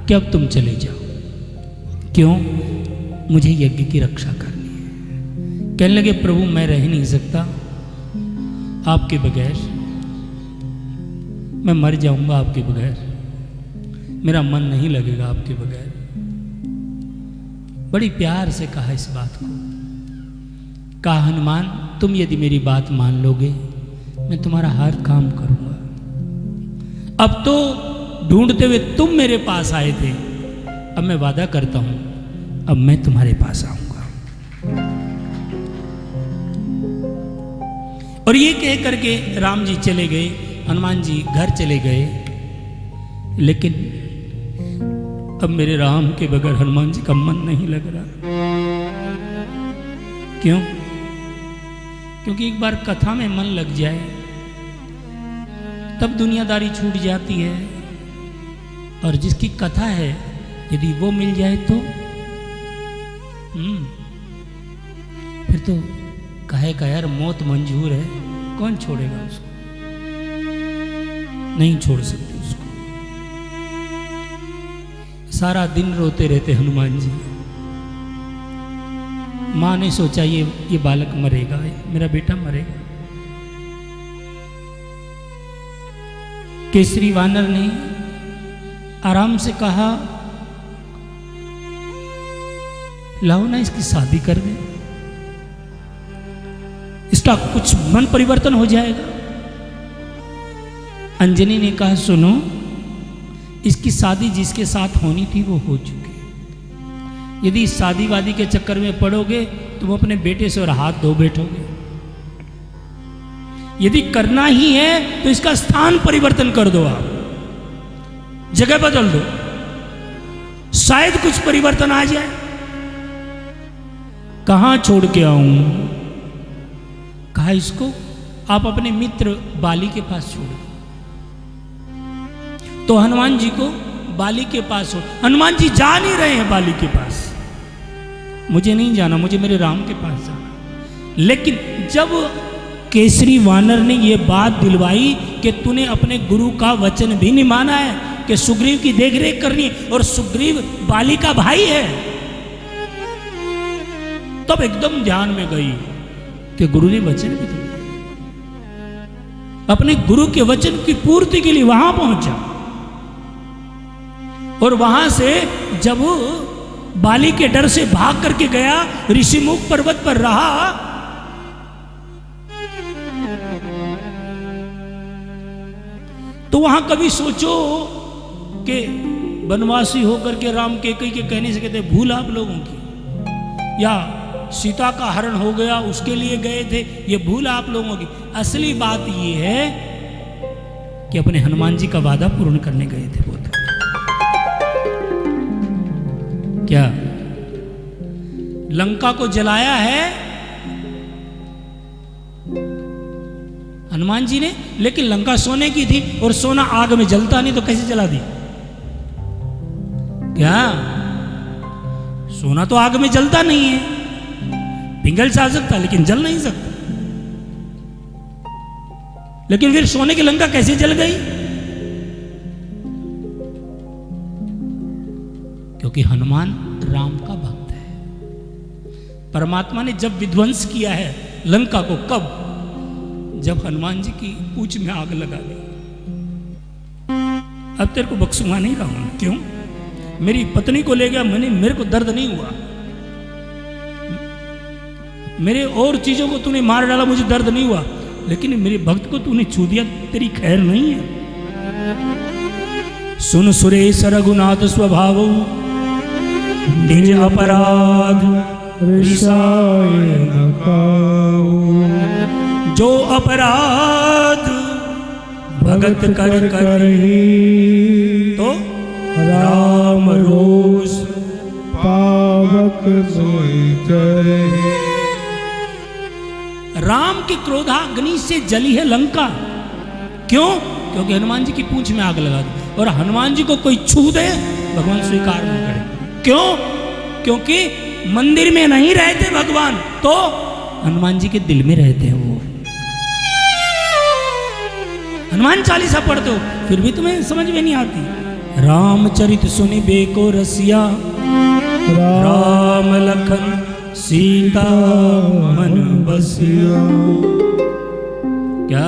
कि अब तुम चले जाओ। क्यों? मुझे यज्ञ की रक्षा करनी है। कहने लगे प्रभु मैं रह नहीं सकता आपके बगैर, मैं मर जाऊंगा आपके बगैर, मेरा मन नहीं लगेगा आपके बगैर। बड़ी प्यार से कहा इस बात को। कहा हनुमान तुम यदि मेरी बात मान लोगे मैं तुम्हारा हर काम करूंगा। अब तो ढूंढते हुए तुम मेरे पास आए थे, अब मैं वादा करता हूं अब मैं तुम्हारे पास आऊंगा। और ये कह करके राम जी चले गए, हनुमान जी घर चले गए। लेकिन अब मेरे राम के बगैर हनुमान जी का मन नहीं लग रहा। क्यों? क्योंकि एक बार कथा में मन लग जाए तब दुनियादारी छूट जाती है, और जिसकी कथा है यदि वो मिल जाए तो फिर तो कहे का यार मौत मंजूर है, कौन छोड़ेगा उसको? नहीं छोड़ सकते उसको। सारा दिन रोते रहते हनुमान जी। मां ने सोचा ये बालक मरेगा, मेरा बेटा मरेगा। केसरी वानर ने आराम से कहा लाओ ना इसकी शादी कर दे, इसका कुछ मन परिवर्तन हो जाएगा। अंजनी ने कहा सुनो, इसकी शादी जिसके साथ होनी थी वो हो चुकी है। यदि इस शादी वादी के चक्कर में पड़ोगे तुम अपने बेटे से और हाथ धो बैठोगे। यदि करना ही है तो इसका स्थान परिवर्तन कर दो, आप जगह बदल दो, शायद कुछ परिवर्तन आ जाए। कहां छोड़ के आऊं? कहा इसको आप अपने मित्र बाली के पास छोड़ो। तो हनुमान जी को बाली के पास हो। हनुमान जी जा नहीं रहे हैं बाली के पास, मुझे नहीं जाना, मुझे मेरे राम के पास जाना। लेकिन जब केसरी वानर ने ये बात दिलवाई कि तूने अपने गुरु का वचन भी नहीं माना है कि सुग्रीव की देखरेख करनी है, और सुग्रीव बाली का भाई है, तब एकदम ध्यान में गई कि गुरु ने वचन भी दिया। अपने गुरु के वचन की पूर्ति के लिए वहां पहुंचा, और वहां से जब बाली के डर से भाग करके गया, ऋषिमुख पर्वत पर रहा, तो वहां कभी सोचो कि वनवासी होकर के राम के कई के कहने से कहते भूल आप लोगों की, या सीता का हरण हो गया उसके लिए गए थे, ये भूल आप लोगों की। असली बात ये है कि अपने हनुमान जी का वादा पूर्ण करने गए थे। वो तो क्या लंका को जलाया है हनुमान जी ने, लेकिन लंका सोने की थी और सोना आग में जलता नहीं, तो कैसे जला दी? क्या सोना तो आग में जलता नहीं है, पिघल जा सकता लेकिन जल नहीं सकता। लेकिन फिर सोने की लंका कैसे जल गई? क्योंकि हनुमान राम का भक्त है। परमात्मा ने जब विध्वंस किया है लंका को, कब? जब हनुमान जी की पूंछ में आग लगा दी। अब तेरे को बख्शूंगा नहीं रावण। क्यों? मेरी पत्नी को ले गया, मेरे को दर्द नहीं हुआ, मेरे और चीजों को तूने मार डाला, मुझे दर्द नहीं हुआ, लेकिन मेरे भक्त को तूने छू दिया, तेरी खैर नहीं है। सुन सुरेश रघुनाथ स्वभाव, निज अपराध ऋषाय न काऊ। जो अपराध भगत कर करही, तो राम रोष पावक सोई चरहि। राम की क्रोधाग्नि से जली है लंका। क्यों? क्योंकि हनुमान जी की पूंछ में आग लगा दी, और हनुमान जी को कोई छू दे भगवान स्वीकार नहीं करे। क्यों? क्योंकि मंदिर में नहीं रहते भगवान, तो हनुमान जी के दिल में रहते हैं। वो हनुमान चालीसा पढ़ते हो फिर भी तुम्हें समझ में नहीं आती, रामचरित सुनिबे को रसिया, राम लखन सीता मन बसिया। क्या?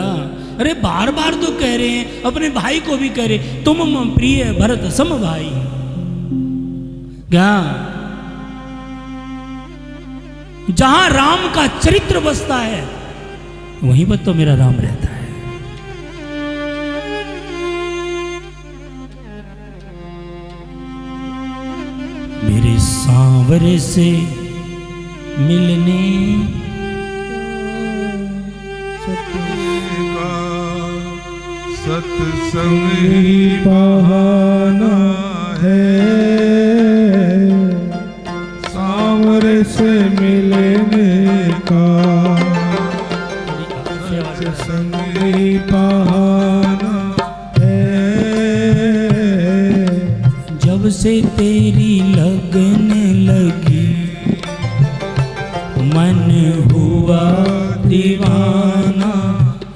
अरे बार बार तो कह रहे हैं, अपने भाई को भी कह रहे, तुम मम प्रिय भरत सम भाई। क्या? जहां राम का चरित्र बसता है वहीं पर तो मेरा राम रहता है। मेरे सांवरे से मिलने का सत्संग ही बहाना है, सांवरे से मिलने का सत्संग ही बहाना है। जब से तेरी लगन लगी मन हुआ दीवाना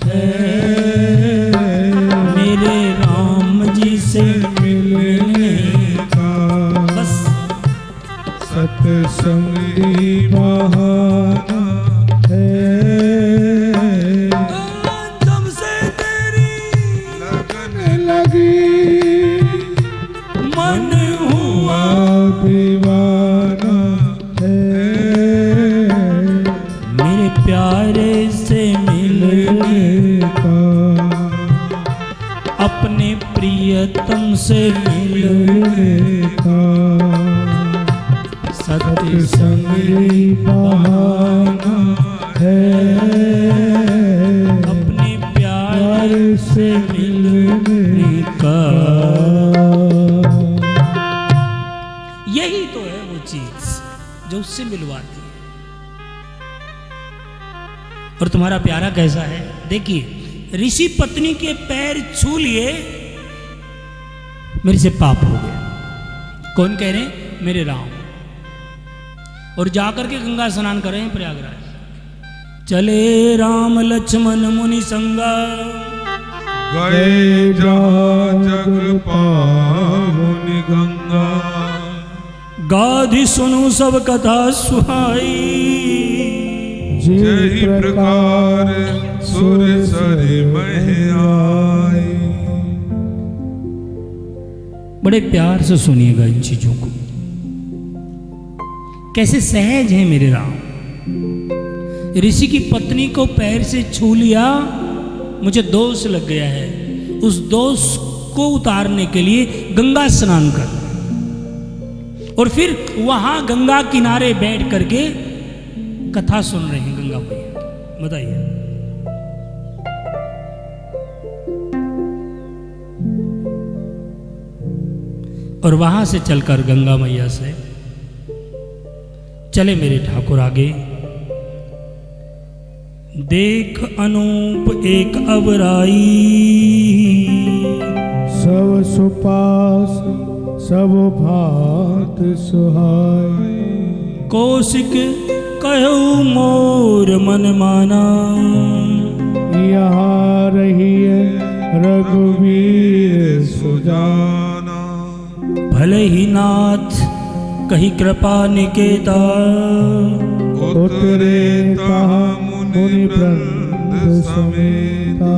है, मेरे राम जी से मिलने का बस सत्संग ही बहाना है। जब से तेरी लगन लगी मन हुआ दीवाना है, मेरे प्यारे से मिलने का अपने प्रियतम से मिलने मिलने का सत्संग ही बहाना है, अपने प्यार से मिलने का। यही तो है वो चीज जो उससे मिलवाती है। और तुम्हारा प्यारा कैसा है देखिए, ऋषि पत्नी के पैर छू लिए, मेरे से पाप हो गया। कौन कह रहे हैं? मेरे राम। और जाकर के गंगा स्नान कर रहे हैं प्रयागराज। चले राम लक्ष्मण मुनि संगा, गए जहाँ जग पावनी गंगा, गाधि सुनु सब कथा सुहाई, जय प्रकार सुर सरे मह आई। बड़े प्यार से सुनिएगा इन चीजों को, कैसे सहज है मेरे राम। ऋषि की पत्नी को पैर से छू लिया, मुझे दोष लग गया है, उस दोष को उतारने के लिए गंगा स्नान कर, और फिर वहां गंगा किनारे बैठ करके कथा सुन रहे हैं गंगा मैया। बताइए, और वहां से चलकर गंगा मैया से चले मेरे ठाकुर आगे। देख अनूप एक अवराई, सब सुपास सब भात सुहाई, कौशिक कहू मोर मन माना, यहाँ रहिए रघुवीर सुजाना, भले ही नाथ कही कृपा निकेता, उतरे तहाँ मुनि वृंद समेता।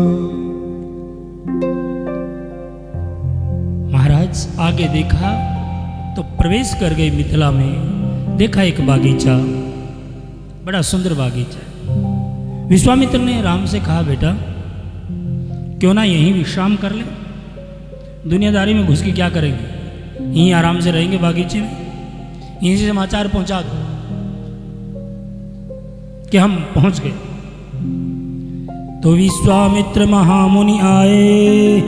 महाराज आगे देखा तो प्रवेश कर गए मिथिला में। देखा एक बागीचा, बड़ा सुंदर बागीचा। विश्वामित्र ने राम से कहा, बेटा क्यों ना यहीं विश्राम कर ले, दुनियादारी में घुस के क्या करेंगे, यहीं आराम से रहेंगे बागीचे में, यहीं से समाचार पहुंचा दो कि हम पहुंच गए। तो विश्वामित्र महामुनि आए,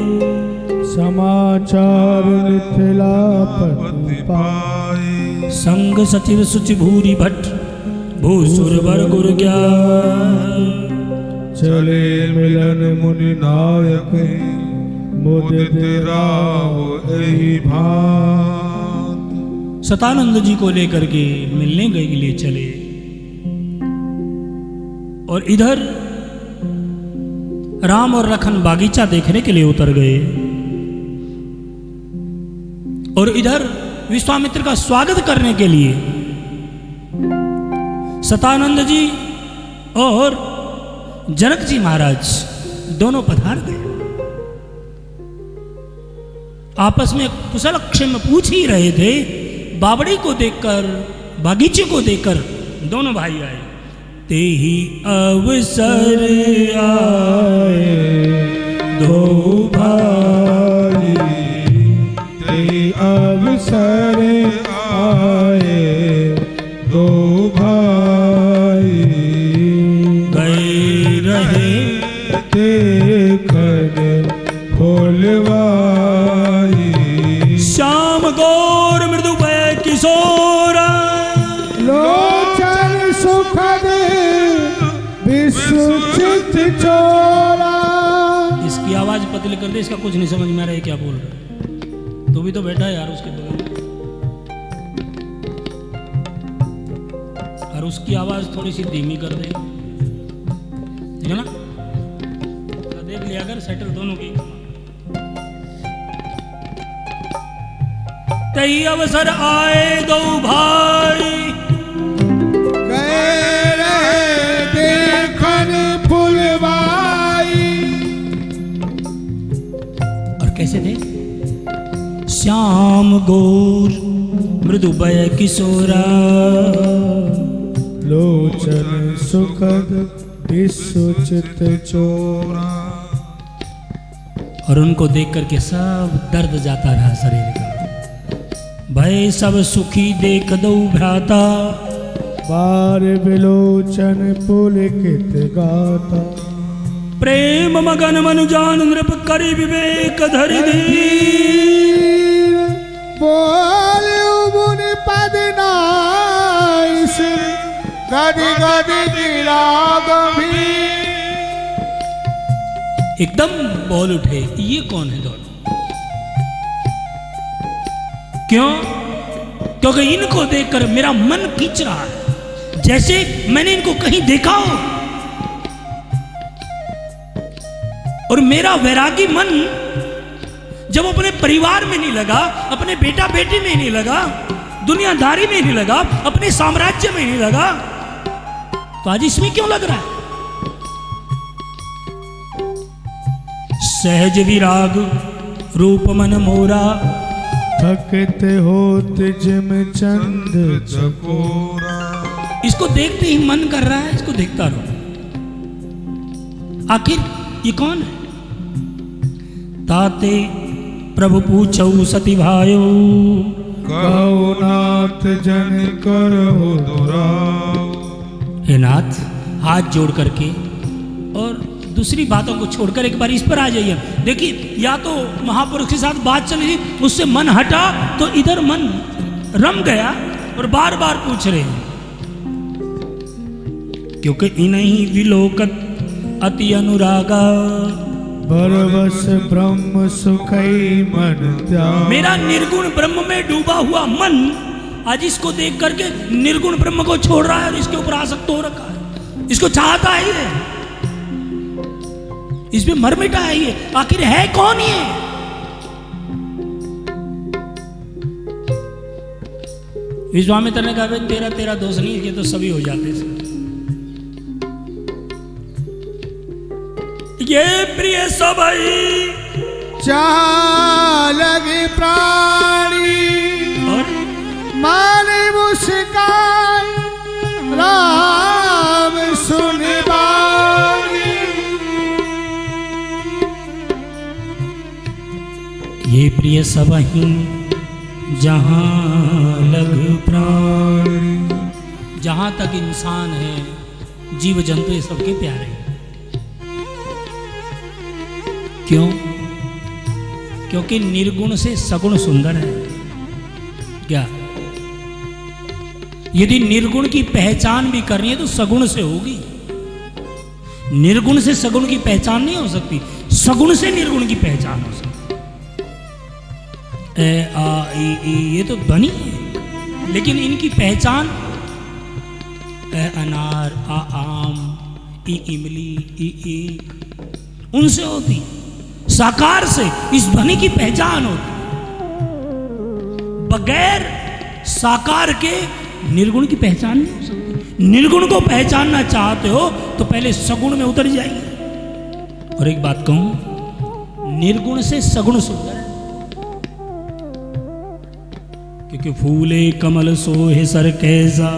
समाचार मिथिलापति पाए, संग सचिव सुचि भूरि भट्ट भूसुर वर गुर ज्ञान, चले मिलन मुनि नायक, मुदित राव एहि भांत। सतानंद जी को लेकर के मिलने के लिए चले, और इधर राम और लखन बागीचा देखने के लिए उतर गए। और इधर विश्वामित्र का स्वागत करने के लिए सतानंद जी और जनक जी महाराज दोनों पधार गए। आपस में कुशल क्षेम पूछ ही रहे थे। बावड़ी को देखकर, बागीचे को देखकर दोनों भाई आए। ते ही अवसर आए दो भाई, ते अवसर आए दो भाई, गए रहे देखन फूलवाई। श्याम गौर मृदु भय किशोर, लोचन सुखद विसुचित चोरा। इसकी आवाज पतली कर दे, इसका कुछ नहीं समझ में आ रहा है क्या बोल रहा है। तू भी तो बैठा है यार उसके बगल में, और उसकी आवाज थोड़ी सी धीमी कर दे, ठीक है ना? देख लिया कर सेटल दोनों की। तई अवसर आए दो भाई, गए रहे देखन फुलवाई। और कैसे थे? श्याम गौर मृदु भय किशोरा, लोचन सुखद विसुचित चोरा। और उनको देख करके सब दर्द जाता रहा शरीर का। भय सब सुखी देख दो भ्राता, बार विलोचन पुलकित गाता। प्रेम मगन मनु जान नृप करि विवेक धरि धीर बोल मुनि पद नाइस, गदि गदि गिरा गंभीर। एकदम बोल उठे, ये कौन है दोनों? क्यों? क्योंकि इनको देखकर मेरा मन खींच रहा है, जैसे मैंने इनको कहीं देखा हो। और मेरा वैरागी मन जब अपने परिवार में नहीं लगा, अपने बेटा बेटी में नहीं लगा, दुनियादारी में नहीं लगा, अपने साम्राज्य में नहीं लगा, तो आज इसमें क्यों लग रहा है? सहज विराग रूप मन मोरा, थकित होत जिम चंद चकोरा। इसको देखते ही मन कर रहा है इसको देखता रहो। आखिर ये कौन है? ताते प्रभु पूछऊ सती भायो, कहो नाथ जन करहु दुराव। हे नाथ, हाथ जोड़ करके और दूसरी बातों को छोड़कर एक बार इस पर आ जाइए। देखिए, या तो महापुरुष के साथ बात चल रही, उससे मन हटा तो इधर मन रम गया और बार बार पूछ रहे हैं। क्योंकि इन्हीं विलोकत अति अनुरागा, बरबस ब्रह्म सुखई मन त्याग। मेरा निर्गुण ब्रह्म में डूबा हुआ मन आज इसको देख करके निर्गुण ब्रह्म को छोड़ रहा है और इसके ऊपर आसक्त हो रखा है। इसको चाहता है ये, इसमें मर मिटा है ये। आखिर है कौन ये? विश्वामित्र ने कहा, तेरा तेरा दोष नहीं, ये तो सभी हो जाते हैं। ये प्रिय सभई चाह लगे प्राणी, और माने मुस्कान राम सुन बानी। ये प्रिय सबहि जहाँ लग प्राण, जहाँ तक इंसान है, जीव जंतु, ये सबके प्यारे हैं। क्यों? क्योंकि निर्गुण से सगुण सुंदर है। क्या? यदि निर्गुण की पहचान भी करनी है तो सगुण से होगी। निर्गुण से सगुण की पहचान नहीं हो सकती, सगुण से निर्गुण की पहचान हो सकती। ए आ ई ई ये तो ध्वनि है, लेकिन इनकी पहचान ए अनार, आ आम, ई इमली, ई उनसे होती। साकार से इस ध्वनि की पहचान होती। बगैर साकार के निर्गुण की पहचान नहीं हो सकती। निर्गुण को पहचानना चाहते हो तो पहले सगुण में उतर जाइए। और एक बात कहूं, निर्गुण से सगुण सुंदर है, क्योंकि फूले कमल सोहे सर कैसा,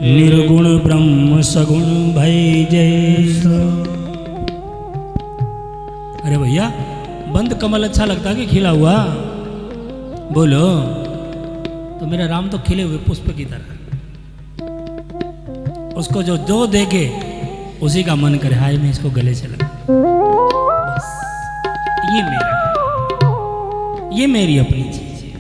निर्गुण ब्रह्म सगुण भय जैसा। अरे भैया, बंद कमल अच्छा लगता कि खिला हुआ? बोलो। तो मेरा राम तो खिले हुए पुष्प की तरह, उसको जो दो देखे उसी का मन करे हाय मैं इसको गले से लगा। बस ये मेरा, ये मेरी अपनी चीज है।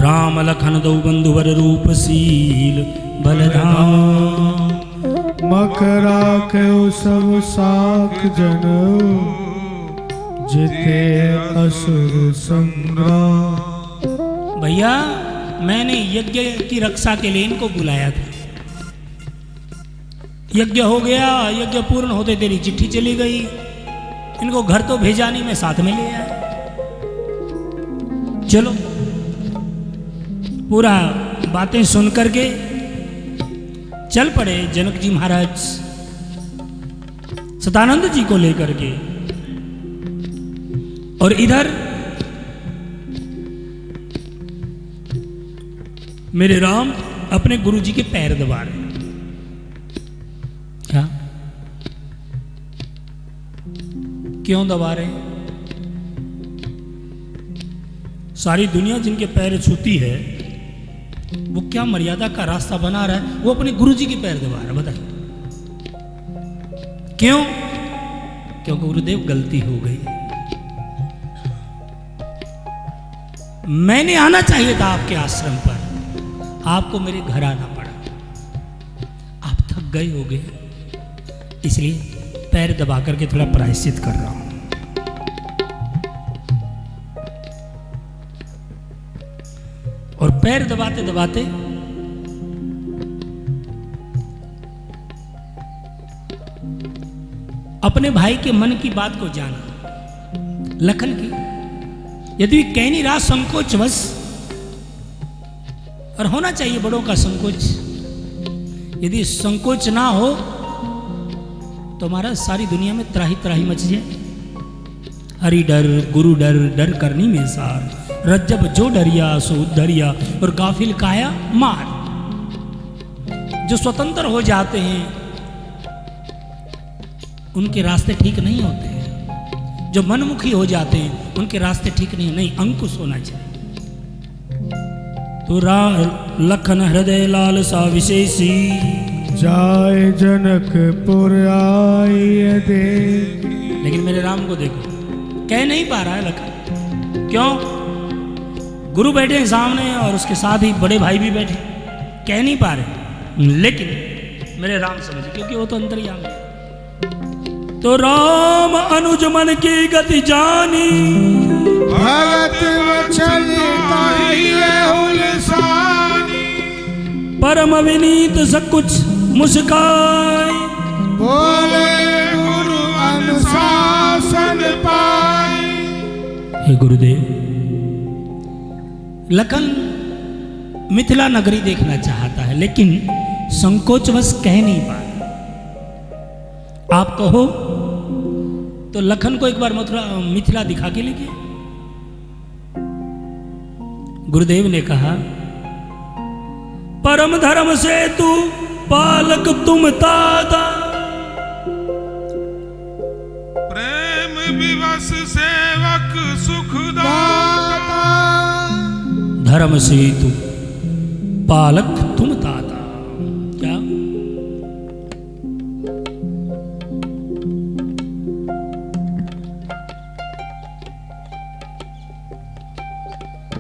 राम लखन दो बंधुवर रूपशील बलधाम, मकरा के सब साख जन, जिते असुर संग्राम। भैया, मैंने यज्ञ की रक्षा के लिए इनको बुलाया था। यज्ञ हो गया, यज्ञ पूर्ण होते तेरी चिट्ठी चली गई। इनको घर तो भेजा नहीं, मैं साथ में ले आया। चलो, पूरा बातें सुन करके चल पड़े जनक जी महाराज सतानंद जी को लेकर के। और इधर मेरे राम अपने गुरु जी के पैर दबा रहे। क्या? क्यों दबा रहे? सारी दुनिया जिनके पैर छूती है वो क्या मर्यादा का रास्ता बना रहा है, वो अपने गुरु जी के पैर दबा रहा है। बताइए क्यों? क्योंकि गुरुदेव गलती हो गई, मैंने आना चाहिए था आपके आश्रम पर, आपको मेरे घर आना पड़ा। आप थक गए होगे, इसलिए पैर दबा करके थोड़ा प्रायश्चित कर रहा हूं। और पैर दबाते दबाते अपने भाई के मन की बात को जाना, लखन की। यदि कह नहीं रहा संकोचवश, और होना चाहिए बड़ों का संकोच। यदि संकोच ना हो तो हमारा सारी दुनिया में त्राही त्राही मच जाए। हरि डर गुरु डर, डर करनी में सार, रज्जब जो डरिया सो उद्धरिया, और गाफिल काया मार। जो स्वतंत्र हो जाते हैं उनके रास्ते ठीक नहीं होते हैं, जो मनमुखी हो जाते हैं उनके रास्ते ठीक नहीं, अंकुश होना चाहिए। तो लखन हृदय लाल सा विशेषी, जाय जनकपुर आए दे। लेकिन मेरे राम को देखो, कह नहीं पा रहा है लखन। क्यों? गुरु बैठे हैं सामने और उसके साथ ही बड़े भाई भी बैठे, कह नहीं पा रहे। लेकिन मेरे राम समझे, क्योंकि वो तो अंतर्यामी है। तो राम अनुज मन की गति जानी, भगत वचन परम विनीत सकुच मुस्काई, बोले गुरु अनुशासन पाई। हे गुरुदेव, लखन मिथिला नगरी देखना चाहता है, लेकिन संकोचवश कह नहीं पा रहा। आप कहो तो लखन को एक बार मिथिला दिखा के लेके। गुरुदेव ने कहा, परम धर्म से तू पालक तुम ताता, प्रेम विवश सेवक सुखदाता, धर्म से तू पालक तुम ताता। क्या?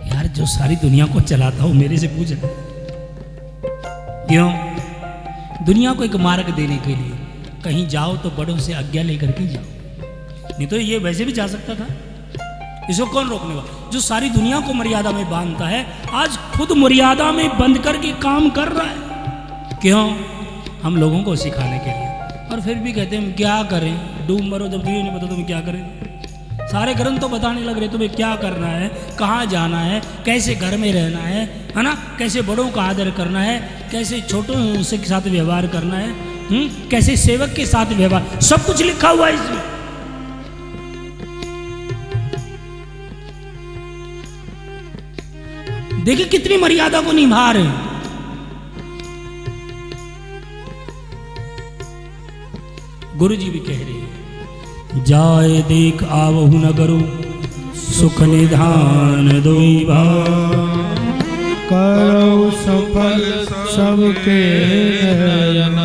यार, जो सारी दुनिया को चलाता हूं मेरे से पूछ। क्यों? दुनिया को एक मार्ग देने के लिए, कहीं जाओ तो बड़ों से आज्ञा लेकर के जाओ, नहीं तो ये वैसे भी जा सकता था। इसको कौन रोकने वाला? जो सारी दुनिया को मर्यादा में बांधता है, आज खुद मर्यादा में बंद करके काम कर रहा है। क्यों? हम लोगों को सिखाने के लिए। और फिर भी कहते हैं हम क्या करें, डूब मरो, जब तुझे नहीं पता तो हम क्या करें। सारे ग्रंथ तो बताने लग रहे तुम्हें क्या करना है, कहाँ जाना है, कैसे घर में रहना है ना, कैसे बड़ों का आदर करना है, कैसे छोटों से के साथ व्यवहार करना है, कैसे सेवक के साथ व्यवहार, सब कुछ लिखा हुआ है इसमें। देखिए कितनी मर्यादा को निभा रहे हैं। गुरु जी भी कह रहे हैं, जाए देख आवहु न करो सुख निधान दोई भाव, करो सफल सबके नयन,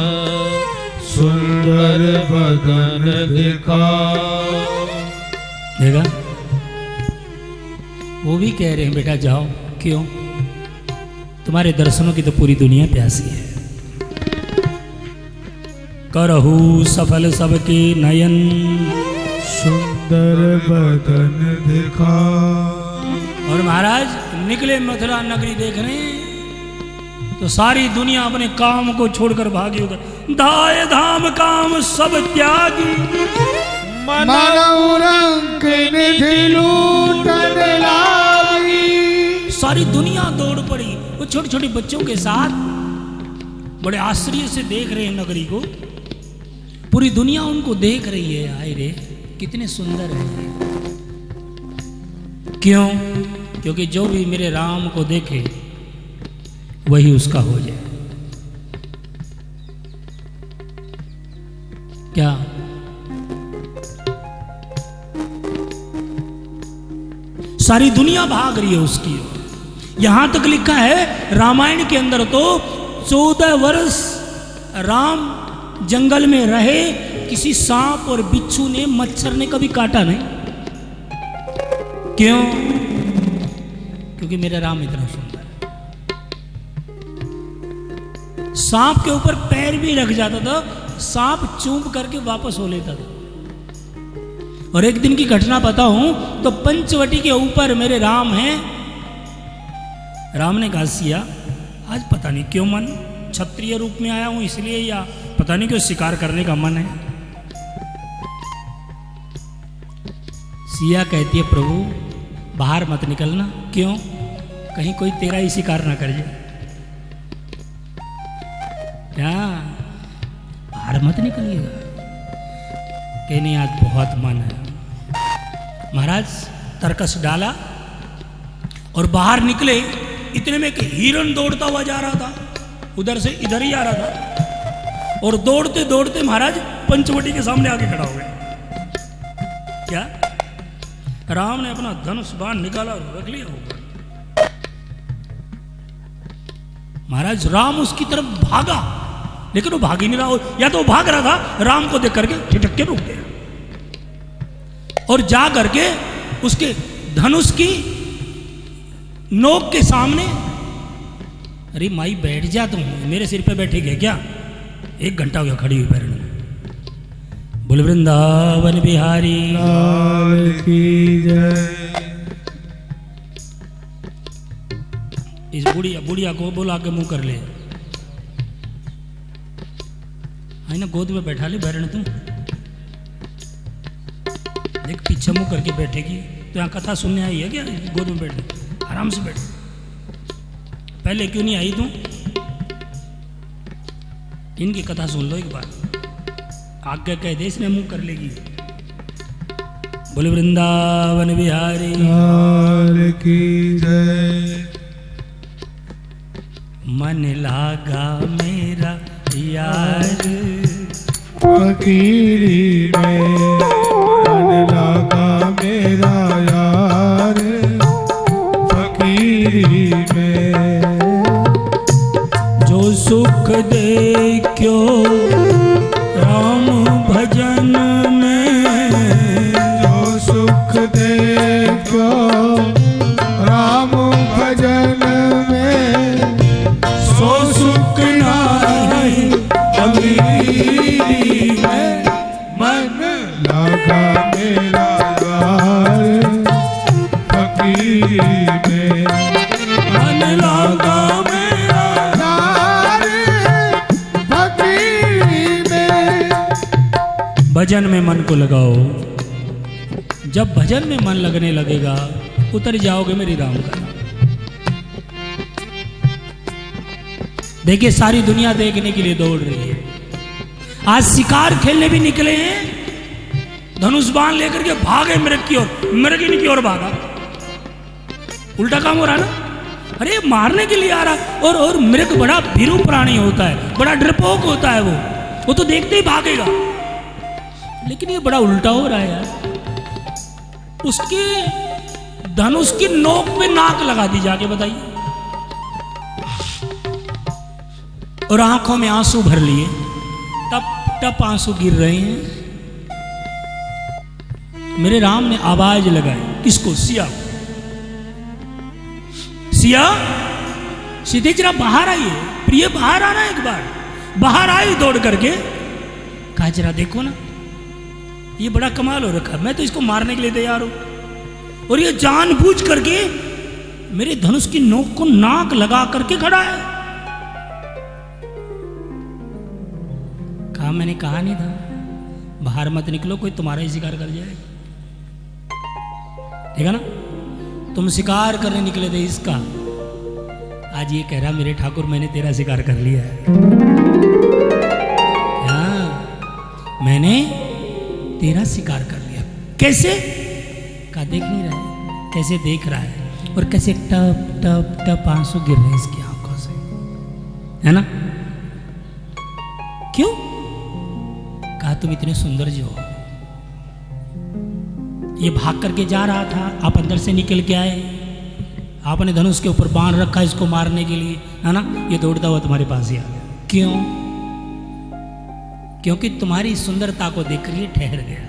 सुंदर बदन दिखाओ। देखा, वो भी कह रहे हैं बेटा जाओ। क्यों? तुम्हारे दर्शनों की तो पूरी दुनिया प्यासी है। करहु सफल सबके नयन, सुंदर बदन दिखाओ। और महाराज निकले मथुरा नगरी देखने, तो सारी दुनिया अपने काम को छोड़कर भागी उधर। धाय धाम काम सब त्यागी, मानव रंग निधि लूटन लागी। सारी दुनिया दौड़ पड़ी। वो छोटे छोटे बच्चों के साथ बड़े आश्चर्य से देख रहे हैं नगरी को। पूरी दुनिया उनको देख रही है, आए रे कितने सुंदर है। क्यों? क्योंकि जो भी मेरे राम को देखे वही उसका हो जाए। क्या? सारी दुनिया भाग रही है उसकी ओर। यहां तक लिखा है रामायण के अंदर तो 14 वर्ष राम जंगल में रहे, किसी सांप और बिच्छू ने, मच्छर ने कभी काटा नहीं। क्यों? क्योंकि मेरा राम इतना सुंदर है। सांप के ऊपर पैर भी रख जाता था, सांप चूम करके वापस हो लेता था। और एक दिन की घटना बताऊं तो पंचवटी के ऊपर मेरे राम हैं। राम ने कहा सिया, आज पता नहीं क्यों मन क्षत्रिय रूप में आया हूं इसलिए, या पता नहीं क्यों शिकार करने का मन है। सिया कहती है प्रभु बाहर मत निकलना। क्यों? कहीं कोई तेरा ही शिकार ना कर जाए। क्या? बाहर मत निकलिएगा। कहने आज बहुत मन है। महाराज तरकस डाला और बाहर निकले। इतने में एक हिरण दौड़ता हुआ जा रहा था, उधर से इधर ही आ रहा था, और दौड़ते दौड़ते महाराज पंचवटी के सामने आके खड़ा हो गया। क्या? राम ने अपना धनुष बाण निकाला और रख लिया ऊपर। महाराज राम उसकी तरफ भागा, लेकिन वो भाग ही नहीं रहा। या तो वो भाग रहा था, राम को देख करके ठिठक के रुक गया और जा करके उसके धनुष की नोक के सामने, अरे माई बैठ जा, तुम मेरे सिर पे बैठे गए क्या? 1 घंटा हो गया खड़ी हुई पैरों में। बोल वृंदावन बिहारी लाल की जय। इस बुढ़िया को बोला के मुंह कर ले, है ना, गोद में बैठा ले बैरण तू। देख पीछे मुंह करके बैठेगी तो यहाँ कथा सुनने आई है क्या? गोद में बैठ, आराम से बैठ। पहले क्यों नहीं आई तू? इनकी कथा सुन लो एक बार, आज्ञा कह दे इसमें मुंह कर लेगी। बोले वृंदावन बिहारी लाल की जय। मन लागा मेरा यार फकीरी में, मन लागा मेरा यार फकीरी में। जो सुख दे क्यों राम भजन में, जो सुख दे क्यों राम भजन में, सो सुख नाही अमीरी में। मन लागा मेरा यार फकीरी में, मन लागा मेरा यार फकीरी में। भजन में मन को लगाओ। जब भजन में मन लगने लगेगा उतर जाओगे मेरी राम का नाम। देखिए सारी दुनिया देखने के लिए दौड़ रही है। आज शिकार खेलने भी निकले हैं, धनुष बाण लेकर के भागे मृग की ओर, मृग इनकी ओर भागा। उल्टा काम हो रहा ना। अरे मारने के लिए आ रहा। और मृग बड़ा भीरू प्राणी होता है, बड़ा डरपोक होता है वो तो देखते ही भागेगा। लेकिन ये बड़ा उल्टा हो रहा है यार। उसके धनुष की नोक पे नाक लगा दी जाके, बताइए। और आंखों में आंसू भर लिए, टप टप आंसू गिर रहे हैं। मेरे राम ने आवाज लगाई, किसको? सिया। सिया, सीधे जरा बाहर आइए, प्रिय बाहर आना एक बार। बाहर आई दौड़ करके, कहा जरा देखो ना, ये बड़ा कमाल हो रखा, मैं तो इसको मारने के लिए तैयार हूं, और ये जानबूझ करके मेरे धनुष की नोक को नाक लगा करके खड़ा है। कहा मैंने कहा नहीं था बाहर मत निकलो, कोई तुम्हारा ही शिकार कर जाएगा। ठीक है ना, तुम शिकार करने निकले थे इसका, आज ये कह रहा मेरे ठाकुर मैंने तेरा शिकार कर लिया है। हाँ, मैंने तेरा शिकार कर लिया। कैसे? का देख नहीं रहा है, कैसे देख रहा है, और कैसे टप टप टप आंसू गिर रहे हैं इसकी आंखों से, है ना। क्यों? कहा तुम इतने सुंदर जो हो। ये भाग करके जा रहा था, आप अंदर से निकल के आए, आपने धनुष के ऊपर बाण रखा इसको मारने के लिए, है ना। ये दौड़ता हुआ तुम्हारे पास ही आ गया। क्यों? क्योंकि तुम्हारी सुंदरता को देख कर ये ठहर गया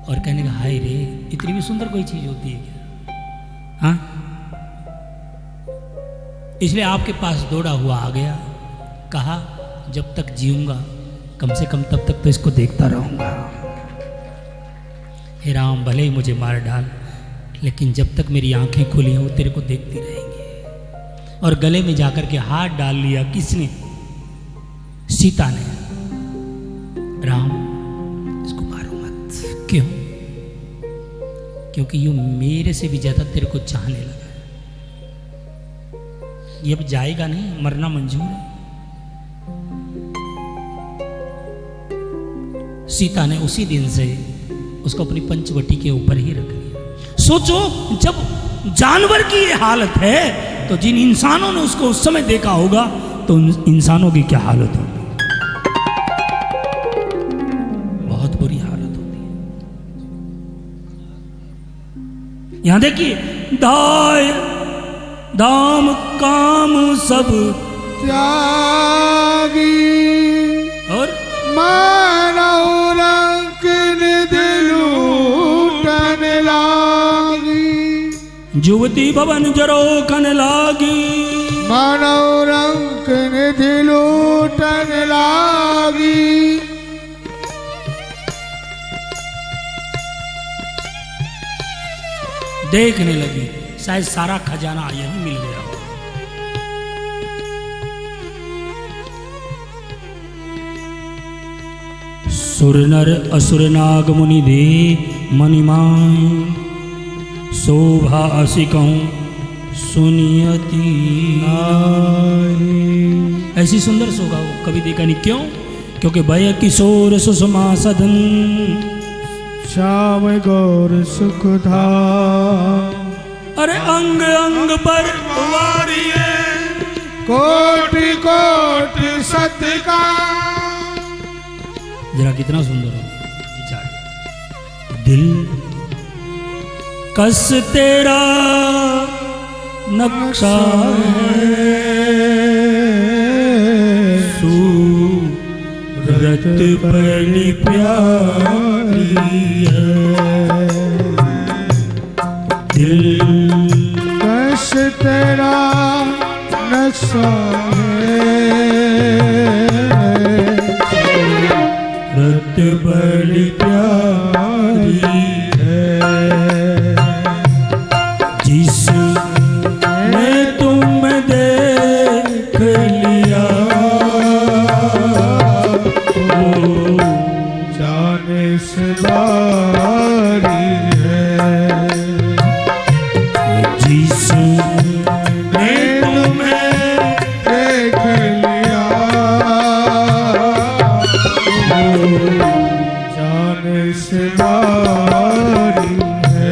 और कहने लगा हाय रे, इतनी भी सुंदर कोई चीज होती है क्या? हाँ, इसलिए आपके पास दौड़ा हुआ आ गया। कहा जब तक जीऊंगा कम से कम तब तक तो इसको देखता रहूंगा। हे राम, भले ही मुझे मार डाल, लेकिन जब तक मेरी आंखें खुली हैं वो तेरे को देखती रहेंगी। और गले में जाकर के हाथ डाल लिया। किसने? सीता ने। राम, इसको मारो मत। क्यों? क्योंकि ये मेरे से भी ज्यादा तेरे को चाहने लगा है। ये अब जाएगा नहीं, मरना मंजूर है। सीता ने उसी दिन से उसको अपनी पंचवटी के ऊपर ही रख लिया। सोचो, जब जानवर की ये हालत है तो जिन इंसानों ने उसको उस समय देखा होगा तो उन इंसानों की क्या हालत होगी? बहुत बुरी हालत होती है। यहां देखिए, दाय दाम काम सब त्यागी और मानव रंग निधि लूटन लागी। युवती भवन जरोखन लागी। मानव रंग निधि लूटन लागी। देखने लगी, शायद सारा खजाना यही मिल गया। सुर नर असुर नाग मुनि दे मणिमाय, शोभा असी कहूं सुनियति आए। ऐसी सुंदर शोभा वो कभी देखा नहीं। क्यों? क्योंकि भय किशोर सुषमा सदन, श्याम गौर सुखधा। अरे अंग अंग पर वारिये, कोटि कोटि सत्कार। जरा कितना सुंदर हो। दिल कस तेरा नक्शा सूरत बड़ी प्यारी है। दिल कस तेरा नक्शा रत बड़ी प्यारी है। जिस में तुम देख लिया जाने से बारी यीशु ने तुम्हें देख लिया, जान से मारी है,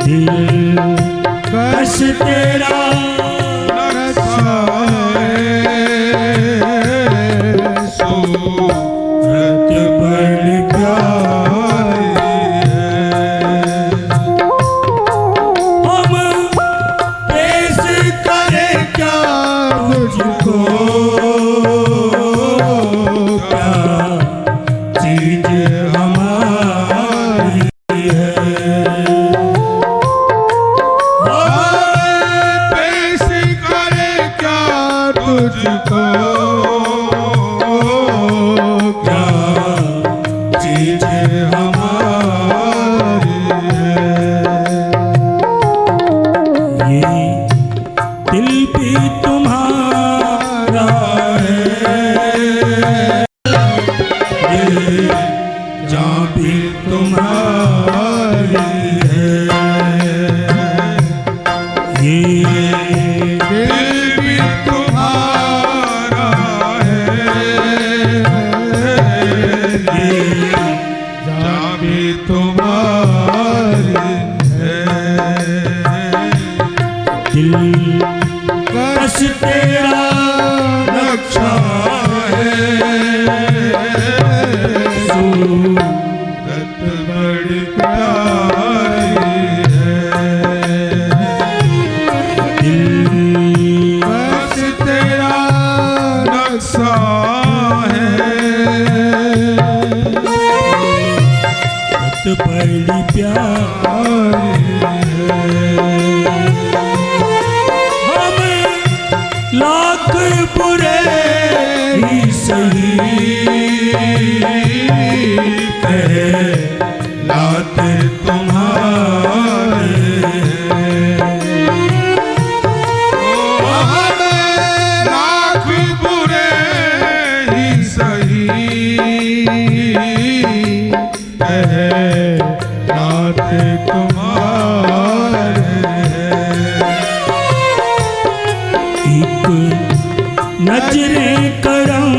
दिल कश तेरा रक्षा सूरत बड़ी प्यारी हम पेश करें क्या तुझको, क्या चीज हमारी है। पेश करे क्या तुझको, क्या चीज हमारी है। ये दिल भी तुम्हारा है, ये जान भी तुम्हारी है, ये दिल भी तुम्हारा है, ये जान भी तुम्हारी है। दिल कश तेरा रक्षा है, सूरत बड़ी प्यारी है। दिल बस तेरा नक्शा है, बड़ी प्यारी हम लाख बुरे ही सही कहे लात तुम्हारे लाख बुरे ही सही कहे रात तुम्हारे। एक नजरे करम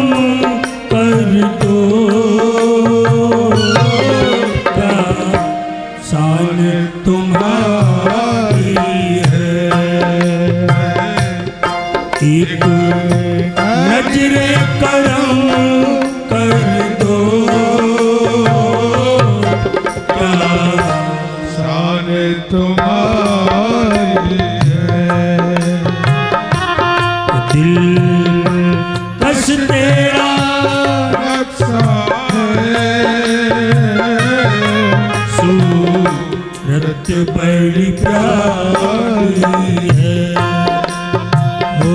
कर दो, क्या शान तुम्हारी है। एक नजरे करम कर दो, क्या शान तुम्हारी है। दिल कश तेरा रक्षा है, सूरत बड़ी प्यारी है। ओ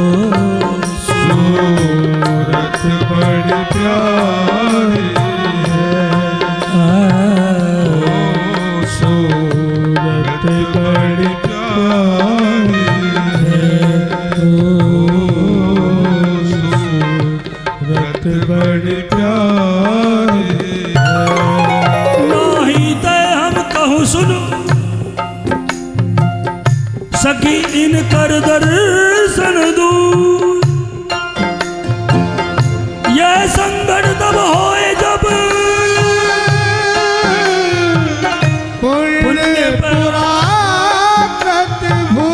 सूरत बड़ी प्यारी है। सूरत बड़ी प्यारी है। सूरत बड़ी प्यारी है। नहीं ते हम कहूँ सुनो सखी इन कर दर्शन दू, यह संकट तब होए जब पुण्य पराक्रत भू।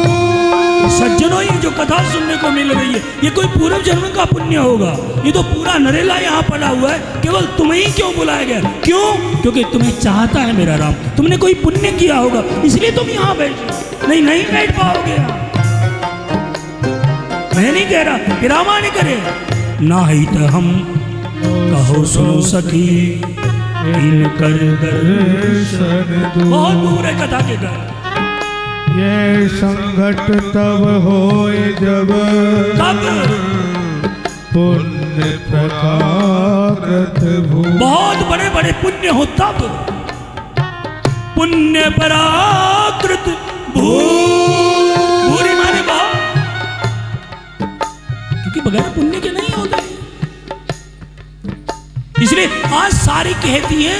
सज्जनों ये जो कथा सुनने को मिल रही है ये कोई पूर्व जन्म का पुण्य होगा। ये तो पूरा नरेला यहाँ पड़ा हुआ है, केवल तुम्हें ही क्यों बुलाया गया? क्यों? क्योंकि तुम्हें चाहता है मेरा राम। तुमने कोई पुण्य किया होगा इसलिए तुम यहाँ बैठे, नहीं बैठ पाओगे यहाँ। मैं नहीं कह रहा कि रामा नहीं करे, ना ही तो हम कहो सुनो सखी इन कर दर्शन दो। बहुत दूर है कथा के घर। ये संकट तब होए जब कब? पुण्य पराक्रत भू। बहुत बड़े बड़े पुण्य हो तब पुण्य पराकृत भू। भूरी माने बहुत, क्योंकि बगैर पुण्य के नहीं होता। इसलिए आज सारी कहती है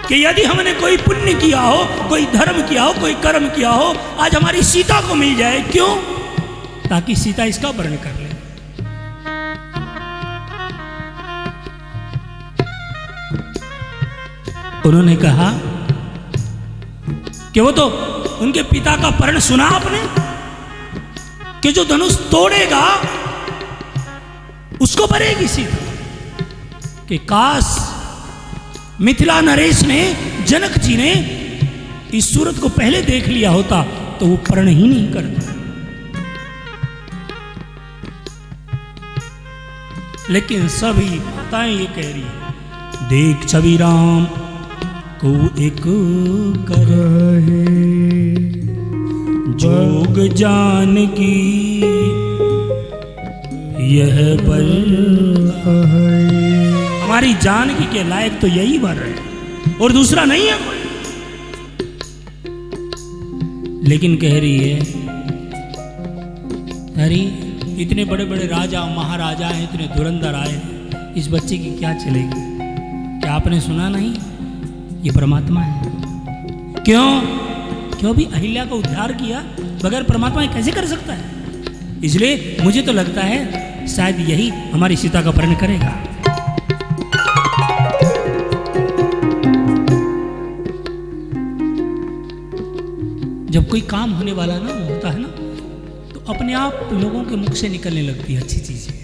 कि कि यदि हमने कोई पुण्य किया हो, कोई धर्म किया हो, कोई कर्म किया हो, आज हमारी सीता को मिल जाए। क्यों? ताकि सीता इसका वर्ण कर ले। उन्होंने कहा कि वो तो उनके पिता का वर्ण सुना आपने कि जो धनुष तोड़ेगा उसको भरेगी सीता। कि काश मिथिला नरेश ने, जनक जी ने इस सूरत को पहले देख लिया होता तो वो प्रण ही नहीं करता। लेकिन सभी माताएं ये कह रही है, देख छवि राम को एक करहे, जोग जान की यह बल। हमारी जानकी के लायक तो यही वर है और दूसरा नहीं है कोई। लेकिन कह रही है, अरे इतने बड़े बड़े राजा महाराजा हैं, इतने धुरंधर आए, इस बच्चे की क्या चलेगी? क्या आपने सुना नहीं? ये परमात्मा है। क्यों? क्यों भी अहिल्या का उद्धार किया बगैर परमात्मा कैसे कर सकता है? इसलिए मुझे तो लगता है शायद यही हमारी सीता का वर्ण करेगा। जब कोई काम होने वाला ना होता है ना, तो अपने आप लोगों के मुख से निकलने लगती है अच्छी चीजें।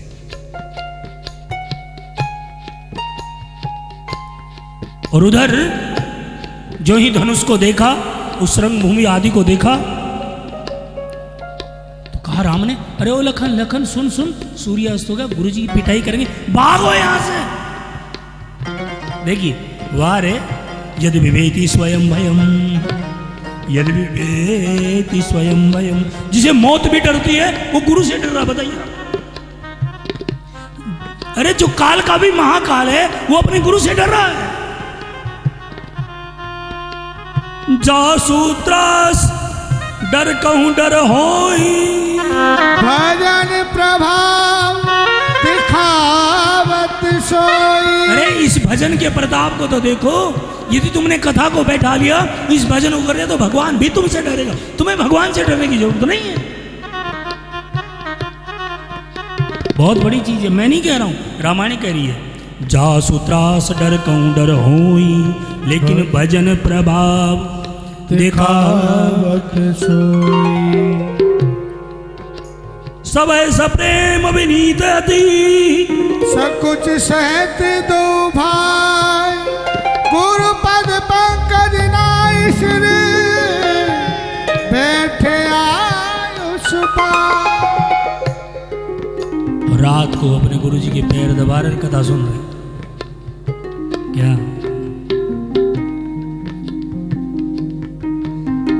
और उधर जो ही धनुष को देखा, उस रंगभूमि आदि को देखा, तो कहा राम ने, अरे ओ लखन लखन सुन सुन, सूर्य अस्त हो गया, गुरु जी की पिटाई करेंगे, भागो यहां से। देखिए वाह रे, यदि विवेति स्वयं भयम, यदि विवेति स्वयं भयम। जिसे मौत भी डरती है वो गुरु से डर रहा, बताइए। अरे जो काल का भी महाकाल है वो अपने गुरु से डर रहा है। जासूत्रास डर कहूं डर होई, भजन प्रभाव दिखावत सोई। अरे इस भजन के प्रताप को तो देखो। यदि तुमने कथा को बैठा लिया, इस भजन को कर दिया, तो भगवान भी तुमसे डरेगा। तुम्हें भगवान से डरने की जरूरत नहीं है। बहुत बड़ी चीज है, मैं नहीं कह रहा हूं, रामायण कह रही है। जासूत्रास डर कहूं डर होई, लेकिन भजन प्रभाव दिखावत सोई। सब ऐसा प्रेम विनीत अति, सकुच सहत दो भाई, गुरु पद पंकज नाई श्री, बैठे आयुष पार। रात को अपने गुरु जी के पैर दबा रहे कथा सुन रहे। क्या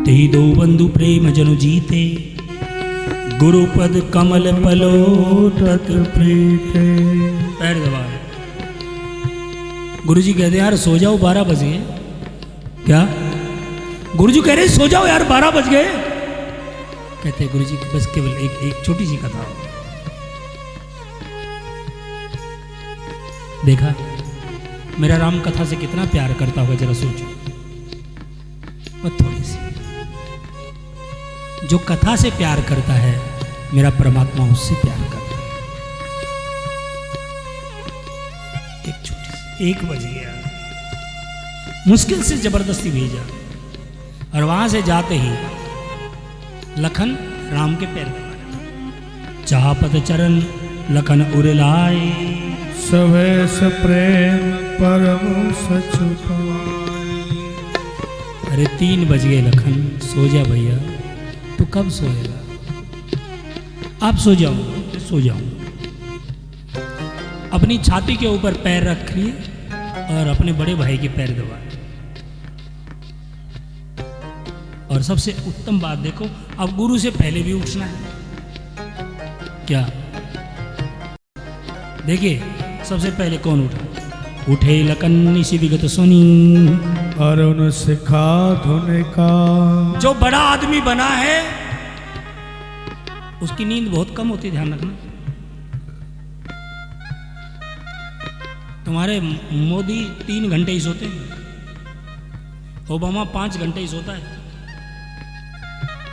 ते दो बंधु प्रेम जनु जीते, गुरुपद कमल पलोटत प्रीते। पैर दबा रहे। गुरु जी कहते हैं यार सो जाओ, 12 बज गए। क्या? गुरु जी कह रहे सो जाओ यार, 12 बज गए। कहते गुरु जी बस केवल एक छोटी सी कथा। देखा मेरा राम कथा से कितना प्यार करता होगा, जरा सोचो। और थोड़ी सी जो कथा से प्यार करता है, मेरा परमात्मा उससे प्यार करता है। एक छोटी सी, 1 बज गया, मुश्किल से जबरदस्ती भेजा, और वहां से जाते ही लखन राम के पैर दबाए। चाहपत चरण लखन उरलाए, सवेश प्रेम परम सचुपाए। अरे 3 बज गए लखन, सो जा भैया। तो कब सोएगा? आप सो जाओ, सो जाओ। अपनी छाती के ऊपर पैर रखिए और अपने बड़े भाई के पैर दबाए। और सबसे उत्तम बात देखो, अब गुरु से पहले भी उठना है। क्या? देखिए सबसे पहले कौन उठा? उठे लखन निशि विगत सुनी, अरुण सिखा धुन का। जो बड़ा आदमी बना है उसकी नींद बहुत कम होती है, ध्यान रखना। तुम्हारे मोदी 3 घंटे ही सोते हैं, ओबामा 5 घंटे ही सोता है।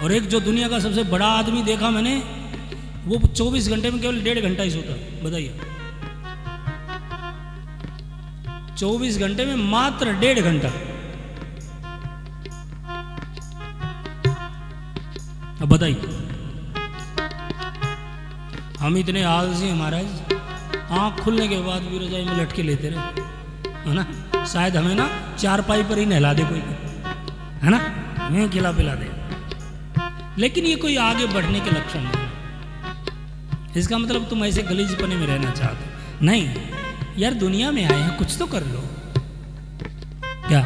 और एक जो दुनिया का सबसे बड़ा आदमी देखा मैंने, वो 24 घंटे में केवल 1.5 घंटा ही सोता। बताइए, 24 घंटे में मात्र 1.5 घंटा। अब बताइए, हम इतने आलसी हैं महाराज, आंख खुलने के बाद भी रजाई में लटके लेते रहे, है ना। शायद हमें ना चारपाई पर ही नहला दे कोई, है ना, हमें खिला पिला दे। लेकिन ये कोई आगे बढ़ने के लक्षण नहीं। इसका मतलब तुम ऐसे गलीजपने में रहना चाहते नहीं। यार दुनिया में आए हैं, कुछ तो कर लो। क्या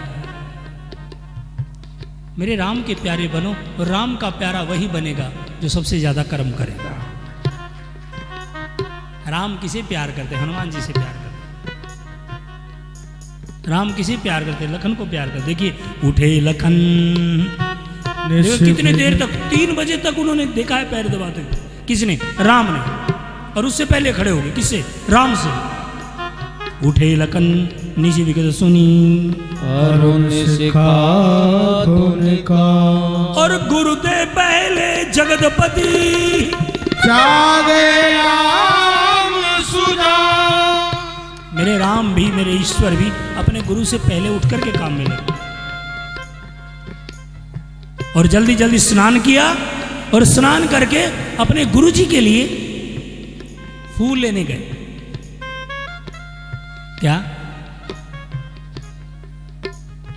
मेरे राम के प्यारे बनो, और राम का प्यारा वही बनेगा जो सबसे ज्यादा कर्म करेगा। राम किसे प्यार करते? हनुमान जी से प्यार करते। राम किसे प्यार करते? लखन को प्यार करते। देखिए, उठे लखन, कितने देर तक, 3 बजे तक उन्होंने देखा है पैर दबाते हुए। किसने? राम ने। और उससे पहले खड़े हो गए, किससे? राम से। उठे लखन निजी विगत सुनी, अरुण सिखा धुन का, और गुरुदेव पहले जगतपति, जागे राम सुजा। मेरे राम भी, मेरे ईश्वर भी अपने गुरु से पहले उठ करके काम में लगे, और जल्दी जल्दी स्नान किया, और स्नान करके अपने गुरु जी के लिए फूल लेने गए। क्या?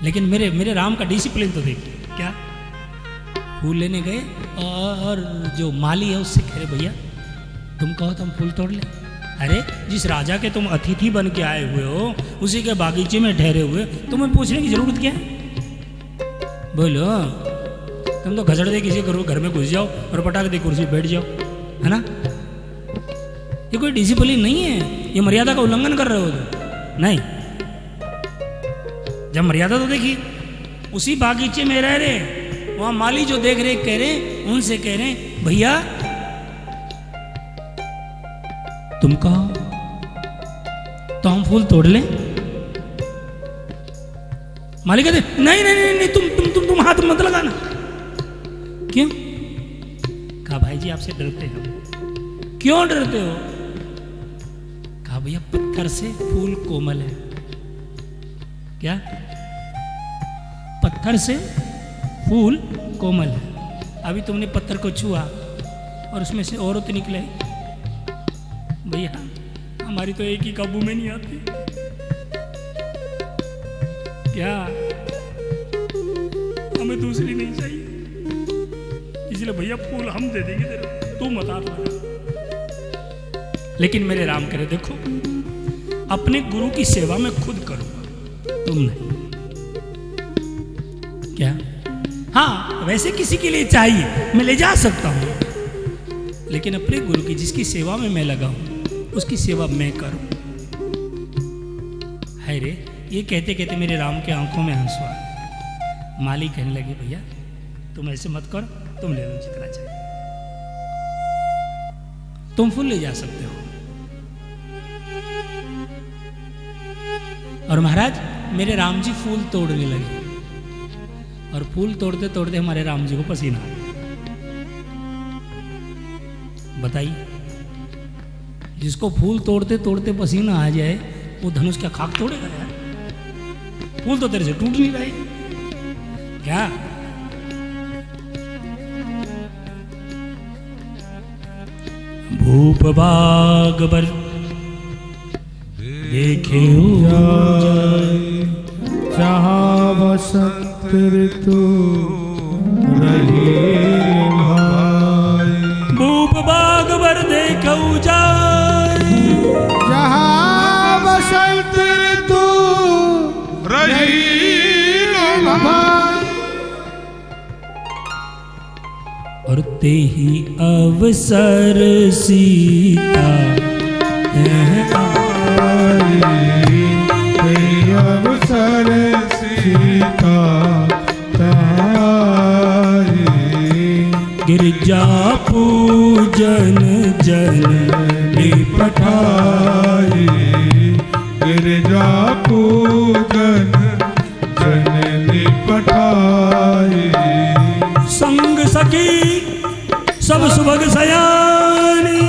लेकिन मेरे राम का डिसिप्लिन तो देखिए। क्या? फूल लेने गए, और जो माली है उससे कह रहे, भैया तुम कहो तो हम फूल तोड़ ले। अरे जिस राजा के तुम अतिथि बन के आए हुए हो, उसी के बागीचे में ठहरे हुए, तुम्हें पूछने की जरूरत क्या है? बोलो, तुम तो घसड़ दे किसी घर में घुस जाओ और पटाख दे कुर्सी बैठ जाओ, है ना। ये कोई डिसिप्लिन नहीं है, ये मर्यादा का उल्लंघन कर रहे हो तो। नहीं, जब मर्यादा तो देखिए, उसी बागीचे में रह रहे, वहां माली जो देख रहे कह रहे, उनसे कह रहे, भैया तुम कहो तो हम फूल तोड़ लें। माली कहते, नहीं नहीं नहीं, तुम हाथ मत लगाना। क्यों? कहा भाई जी आपसे डरते हो। क्यों डरते हो? कहा भैया पत्थर से फूल कोमल है। क्या? पत्थर से फूल कोमल है। अभी तुमने पत्थर को छुआ और उसमें से औरत निकले, भैया हमारी तो एक ही काबू में नहीं आती। क्या? हमें दूसरी नहीं चाहिए, इसलिए भैया फूल हम दे देंगे तेरे, तू मत हाथ लगा। लेकिन मेरे राम करे, देखो अपने गुरु की सेवा में खुद करूंगा, तुम नहीं। क्या? हाँ वैसे किसी के लिए चाहिए मैं ले जा सकता हूं, लेकिन अपने गुरु की जिसकी सेवा में मैं लगा हूं उसकी सेवा मैं करूं। है रे, ये कहते कहते मेरे राम के आंखों में आंसू आए। माली कहने लगे, भैया तुम ऐसे मत करो, तुम ले लो जितना चाहिए, तुम फूल ले जा सकते हो। और महाराज मेरे राम जी फूल तोड़ने लगे, और फूल तोड़ते तोड़ते हमारे राम जी को पसीना आ गया। बताइए, जिसको फूल तोड़ते तोड़ते पसीना आ जाए वो धनुष क्या खाक तोड़ेगा यार? फूल तो तेरे से टूट नहीं रहे। क्या? भूप बागबर देखे जहाँ बसंत ऋतु रही भाई, भूप बागबर देखो जाए, जहाँ बसंत ऋतु रही भाई। और ते ही अवसर सीता अवसर सीता गिरजा पूजन जननी पठाई, गिरजा पूजन जननी पठाई। की सब सुभग सयानी।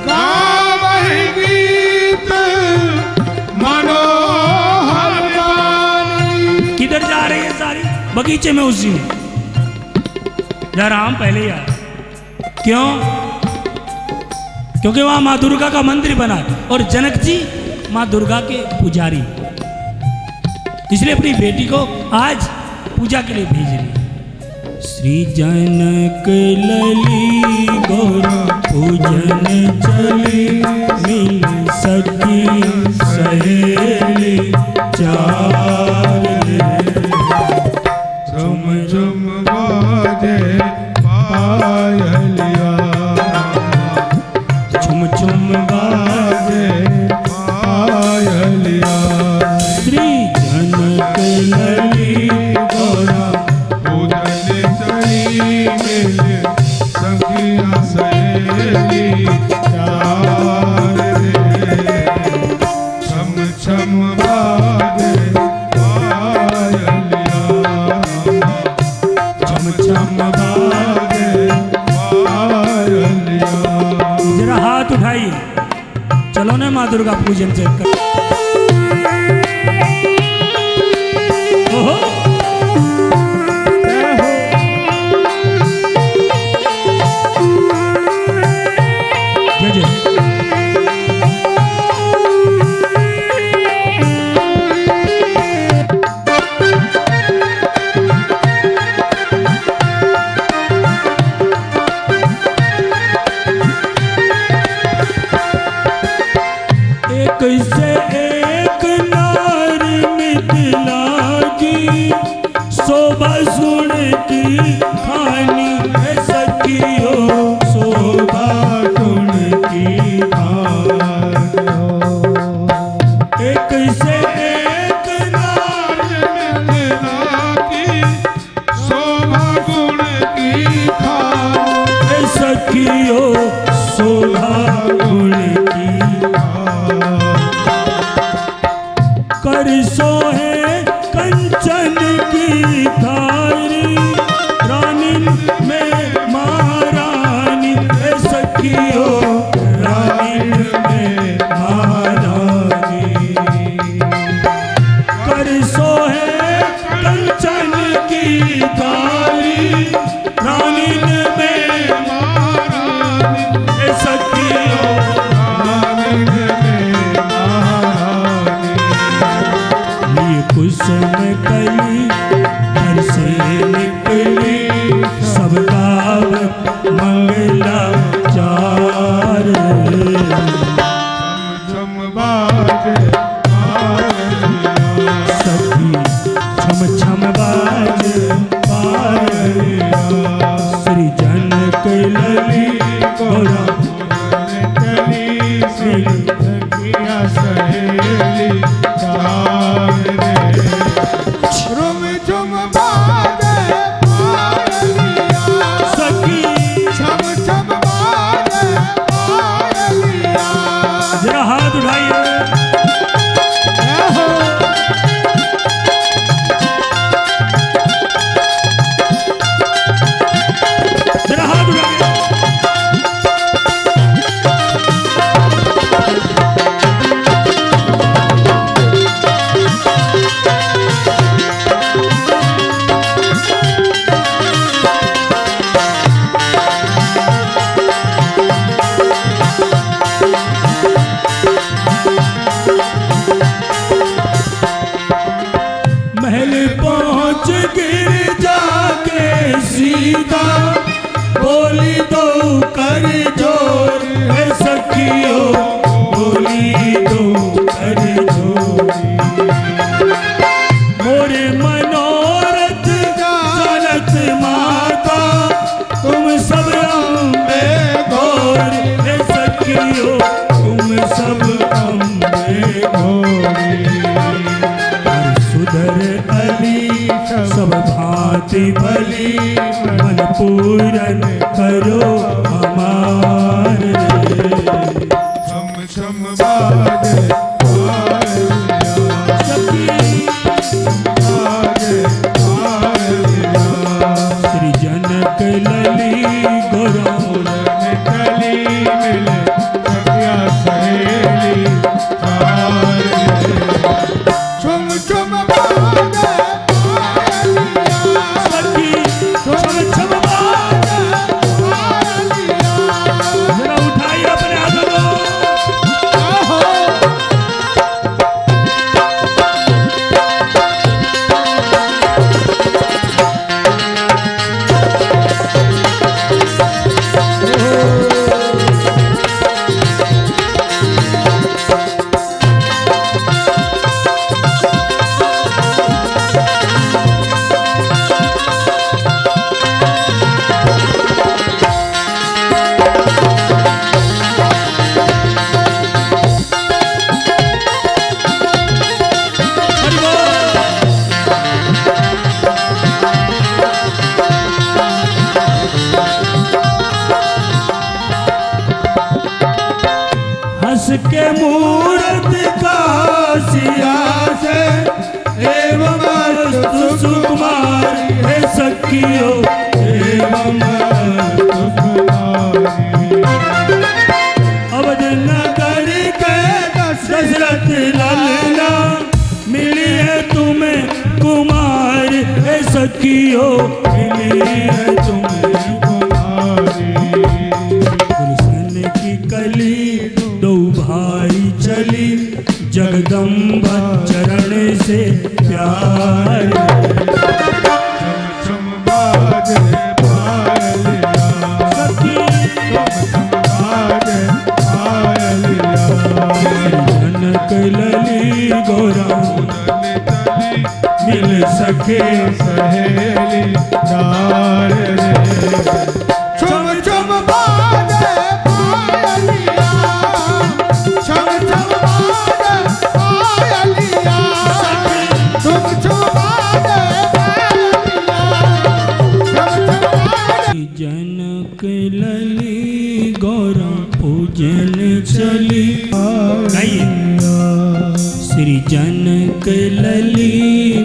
गावहि गीत मनोहर गानी। किधर जा रही है सारी? बगीचे में, उसी में जा रहा हूं पहले यार। क्यों? क्योंकि वहां माँ दुर्गा का मंदिर बना और जनक जी माँ दुर्गा के पुजारी, इसलिए अपनी बेटी को आज पूजा के लिए भेज रही। श्री जनक लली गौरा पूजन चली, मिल सखी सहेली चार। झुम झुम बाजे पायलिया, झुम झुम बाजे पायलिया। श्री जनक लली गौरा पूजन चली, मिल सखिया सहेली चार रे। छम छम बाजे पायलिया, छम छम बाजे पायलिया। जरा हाथ उठाइए, चलो ना माँ दुर्गा पूजन से कर। ओहो जय जय। एक से एक नार मिथिला की, शोभा सुन की खानी है सखियो, शोभा सुन की खानी। एक से एक नार मिथिला की, शोभा गुण की खान। है सखियो, शोभा गुण की कर सोहे कंचन की थारी, रानी में महारानी है सखियो, रानी में महारानी। कर सोहे कंचन की थारी, रानी में महारानी है सखियो। ये कुसुम कली घर से निकली, सब गाव मंगला चार। झम बाजे पायलिया, सखी छम छम बाज पायलिया। श्री जनक लली गौरा पूजन चली, मिल सखिया सहेली चार रे। झुम झुम बाजे पायलिया, सखी छम छम बाजे पायलिया। जरा हाथ उठाइए, जरा हाथ उठाइए। महल पहुंच गिर जाके सीता, बोली दो कर जोर है सखियो, बोली दो कर जोर। मोरे मनोरथ चलत माता, तुम सब अम्बे गौर है सखियो, तुम सब अम्बे गौरी। सुधर अली सब भांति भली, मन पूरन करो हमारे। छम छम बाजे पायलिया, सखी बाजे पायलिया। श्री जनक लली गोरा फूल में चली मिले सखिया सहेली चार छुम छुम बाजे पायलिया सखी छम छम बाजे पायलिया जरा उठाइए अपने हाथों को हंस के मूरत का सिया से एवं अस्तु सुकुमार है सखियो एवं अवध नगर के दशरथ लालना मिली है तुम्हें कुमार है सखियो मिली है तुम्हें गुलशन की कली दो भाई चली जगदम्बा चरण से प्यार छम बाजे पायलिया सखी छम बाजे पायलिया जनक लली गोरा में चली मिल सके सहेली चार रे छुम छुम बाजे पायलिया छम छम बाजे पायलिया छुम छुम बाजे पायलिया छम छम बाजे जनक लली गौरा पूजन चली गाइए श्री जनक लली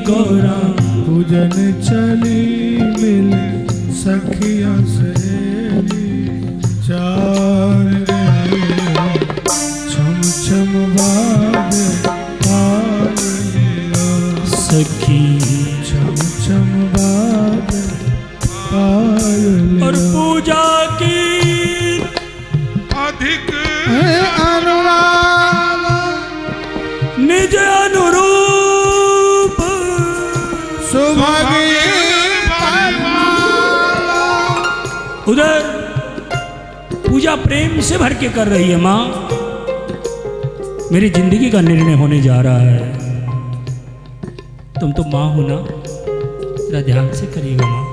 गौरा पूजन चली मिल सखिया सहेली चार रे छम छम बाजे पायलिया सखी छम छम बाजे पायलिया और पूजा की अधिक अनुराग निज अनुरूप सुभगी उधर पूजा प्रेम से भर के कर रही है माँ। मेरी जिंदगी का निर्णय होने जा रहा है। तुम तो माँ हो ना, जरा ध्यान से करिएगा माँ,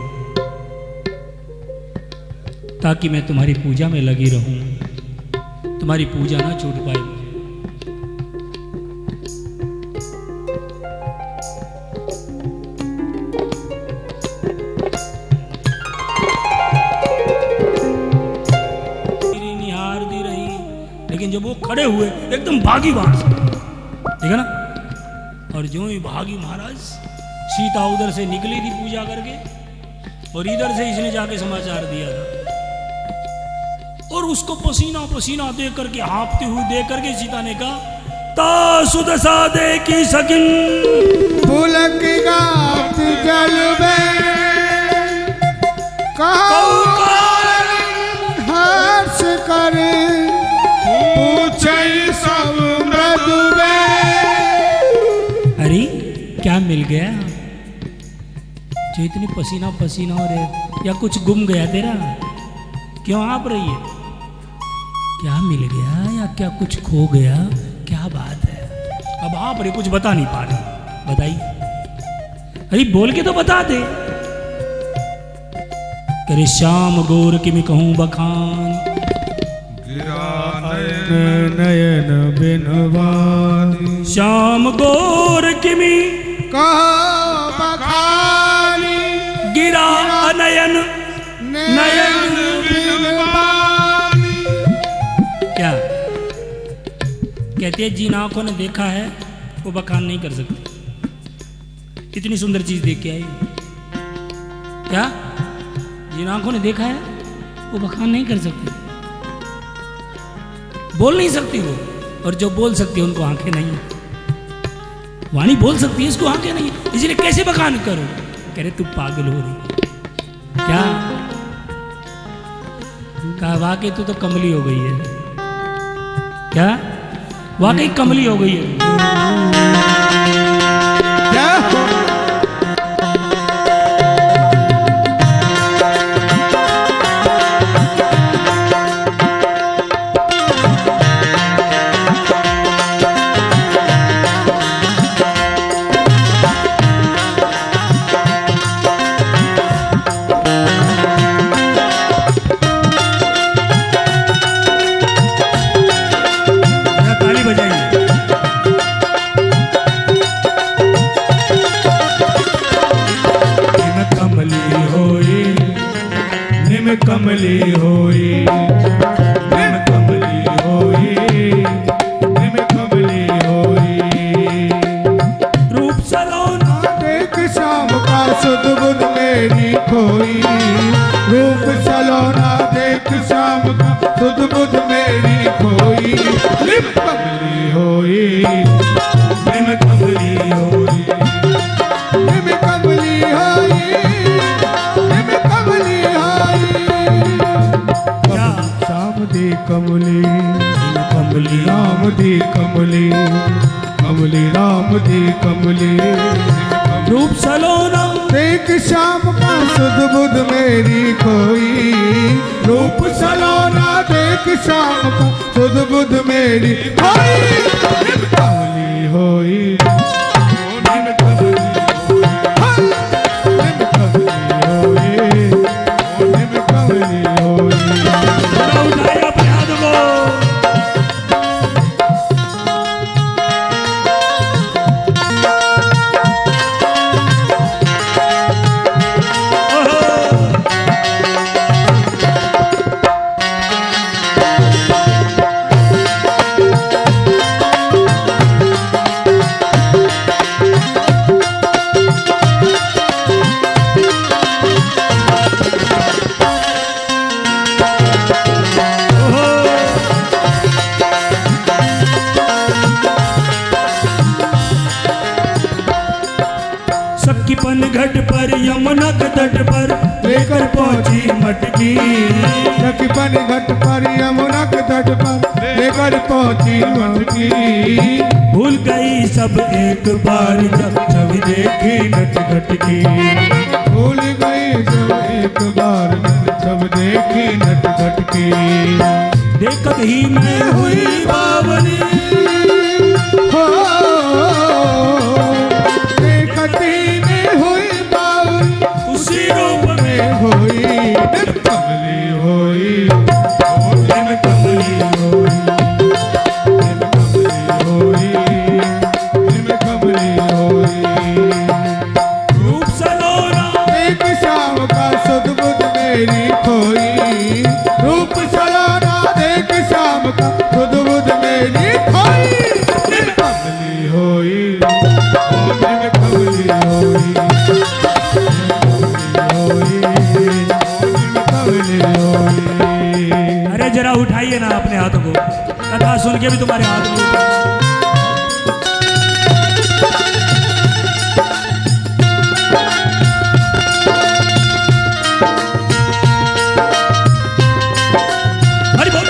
ताकि मैं तुम्हारी पूजा में लगी रहूं, तुम्हारी पूजा ना छूट पाए मुझे। निहार दी रही, लेकिन जब वो खड़े हुए एकदम भागी वहां से, ठीक है ना। और जो ही भागी महाराज, सीता उधर से निकली थी पूजा करके, और इधर से इसने जाके समाचार दिया था, और उसको पसीना पसीना दे करके, हाँफती हुई दे करके सीता ने कहा, ता सुदशा दे की सकिन पुलक गात जल में हर्ष कर पूछे सब मृदु में। अरे क्या मिल गया जो इतनी पसीना पसीना हो रहे, या कुछ गुम गया तेरा, क्यों आप रही है, क्या मिल गया या क्या कुछ खो गया, क्या बात है। अब आप रे कुछ बता नहीं पा रहे, बताइए। अरे बोल के तो बता दे। करे श्याम गोर की मैं कहूँ बखान, गिरा नयन बिनवानी श्याम गोर की मैं कहो बखानी गिरा नयन नयन बिनवानी। क्या कहते हैं, जिन आंखों ने देखा है वो बखान नहीं कर सकते। इतनी सुंदर चीज देख के आई क्या, जिन आंखों ने देखा है वो बखान नहीं कर सकती, बोल नहीं सकती वो, और जो बोल सकती है उनको आंखें नहीं है। वाणी बोल सकती है, इसको आंखें नहीं है, इसलिए कैसे बखान करो। कह रहे तू पागल हो रही क्या? कहा वाकई तू तो कमली हो गई है। क्या? वाकई कमली हो गई है। क्या? ताली बजाइए। निम कमली होई, निम कमली होई, निम कमली होई। रूप सलोना देख शाम का सुध बुध मेरी खोई, रूप सलोना देख शाम का सुध बुध मेरी खोई। निम कमली होई, निम कमली होई, निम कमली होई, निम कमली होई। क्या? शाम दी कमली, कमली राम दी कमली, कमली राम दी कमली। रूप सलोना देख शाम का सुध बुध मेरी खोई, रूप सलोना देख शाम का सुध बुध मेरी खोई। निम कमली होई, निम कमली होई, निम कमली होई, निम कमली होई। जरा उठाइए अपने हाथों को। सखीपन घट पर यमुना के तट पर लेकर पहुंची मटकी। सखीपन घट पर यमुना के तट पर लेकर पहुंची मटकी। भूल गई सब एक बार जब छवि देखी नट घट की। भूल गई जब एक बार जब देखी नट घट की। देखत ही मैं हुई बावली, हो देखत ही में हुई बावली, उसी रूप में में हुई। निम कमली होई, निम कमली होई, निम कमली होई, निम कमली होई। रूप सलोना एक शाम का सुध बुध मेरी खोई, रूप सलोना देख शाम का सुध बुध मेरी खोई। निम कमली होई, निम कमली होई, निम कमली होई। अरे जरा उठाइए ना अपने हाथों को, कथा सुन के भी तुम्हारे हाथ में हरि बोल।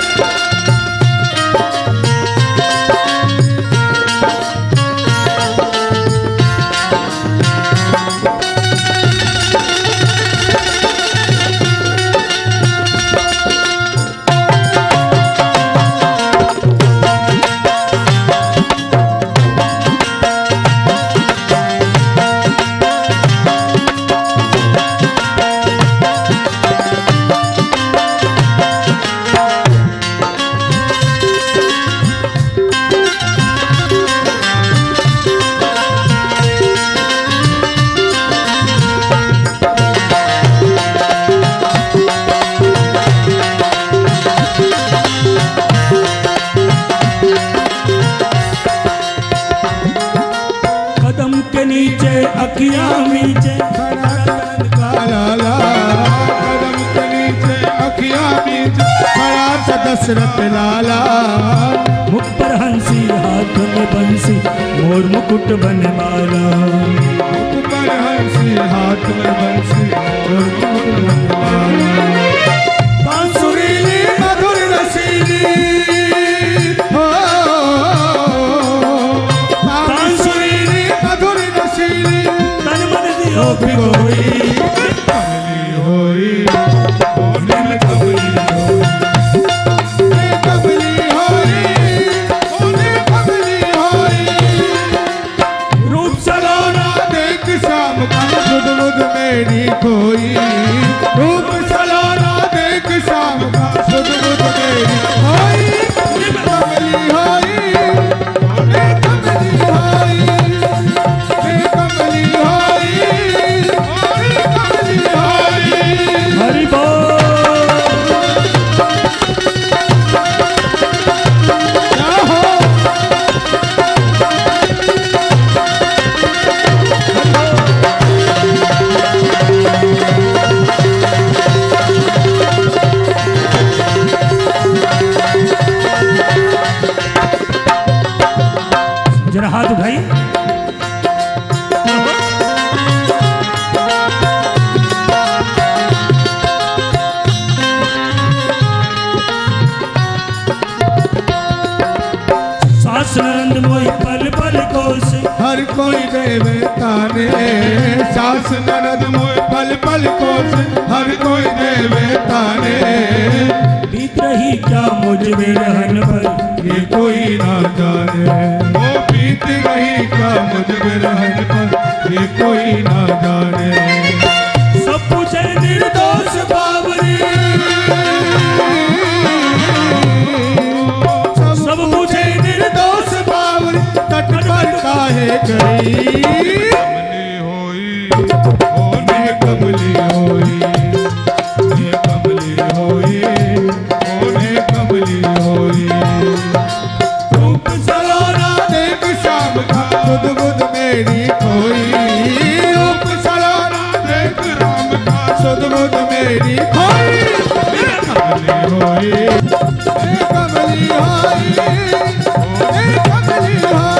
दशरथ लाला। मुख पर हंसी हाथ में बंसी मोर मुकुट बनवाला। मुख पर हंसी हाथ में बंसी मोर मुकुट बनवाला। बांसुरीली मधुर रसीली हो, बांसुरीली मधुर रसीली तन मन दियो भिगोई कमली होई। मेरी कोई रूप सलोना देख शाम का सुध बुध मेरी होई। कमली होई कमली होई कमली होई कमली होई। हरि बोल। जरा हाथ उठाइए। सास नंद मोई पल पल को से हर कोई देवे ताने। सास ननद मोए पल पल को से हर कोई देवे ताने। बीत रही क्या मुझ में रहन पर ये कोई ना जाने। वो बीत रही क्या मुझ में रहन पर ये कोई ना जाने। सब पूछे निर्दोष बावरी। सब पूछे निर्दोष बावरी तट पर काहे गई। कमली होई ओने कमली होई ये कमली होई ओने कमली होई। रूप सलोना देख शाम का सुध बुध मेरी खोई। रूप सलोना देख राम का सुध बुध मेरी खोई। कमली होई कमली होई कमली होई कमली होई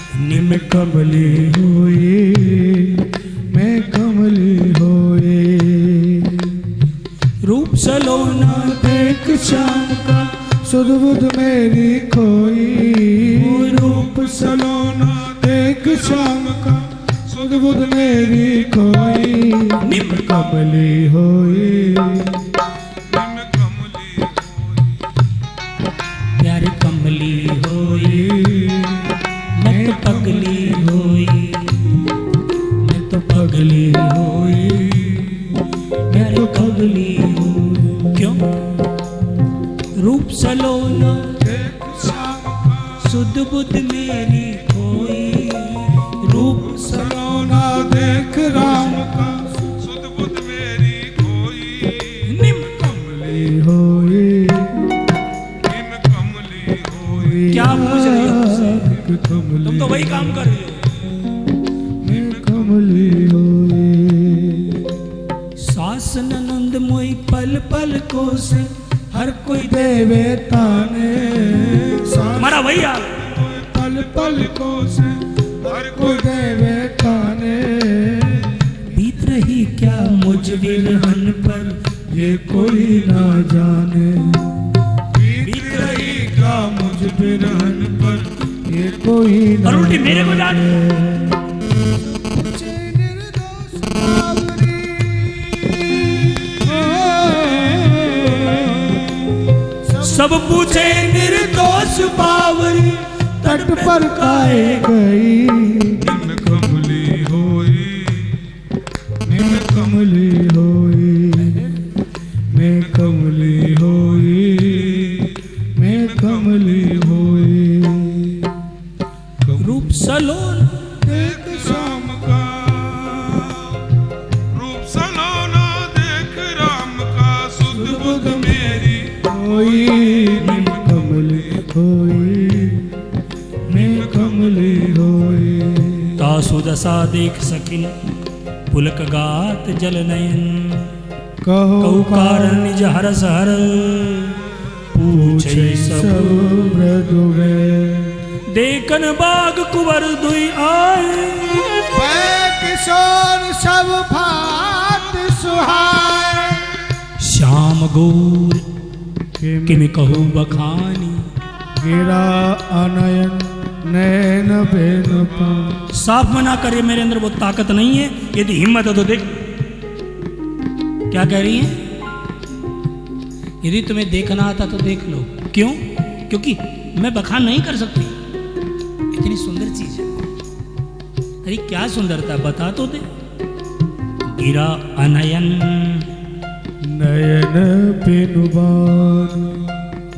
कमली कमली हुई मैं कमली हुई। रूप सलोना देख शाम का सुध बुध मेरी खोई। रूप सलोना देख शाम का सुध बुध मेरी खोई। निम कमली हुई प्यारी कमली होई। मैं तो पगली होई मैं तो पगली होई मैं तो पगली होई। क्यों? रूप सलोना सुध बुध मेरी खोई। रूप सलोना देख राम का सुध बुध मेरी खोई। निम कमली होई क्या पूछ रही हो मुझसे? कमली तुम तो वही काम कर रही हो। मैं कमली होई। सास ननंद मोई पल पल को से हर कोई देवे ताने। हमारा वही हाल। पल पल को से हर कोई देवे ताने। बीत रही क्या मुझ विरहन पर ये कोई ना जाने। बीत रही क्या मुझ बिरहन पर ये कोई ना और उल्टी मेरे को डांट। सब पूछे निर्दोष बावरी तट पर काहे गई, निम कमली होई, मैं कमली होई, मैं कमली होई, मैं कमली होई। रूप सलोन देख राम का, रूप सलोना देख राम का, सुध बुध मेरी होई, मैं कमली होई, मैं कमली होई। तासु दशा देख सकिन पुलक गात जल नयन, कहो कहु कारण निज हरस हर पूछे सब मृदु में, देखन बाग कुंवर दुई आए, किशोर सब भात सुहाए। श्याम गौर किम कहू बखानी, गिरा अनयन नैन बेन पानी। साफ मना करे मेरे अंदर वो ताकत नहीं है, यदि हिम्मत है तो देख। क्या कह रही है? यदि तुम्हें देखना आता तो देख लो। क्यों? क्योंकि मैं बखान नहीं कर सकती, इतनी सुंदर चीज है। अरे क्या सुंदरता बता तो दे। गिरा अनयन नयन बेनुबान,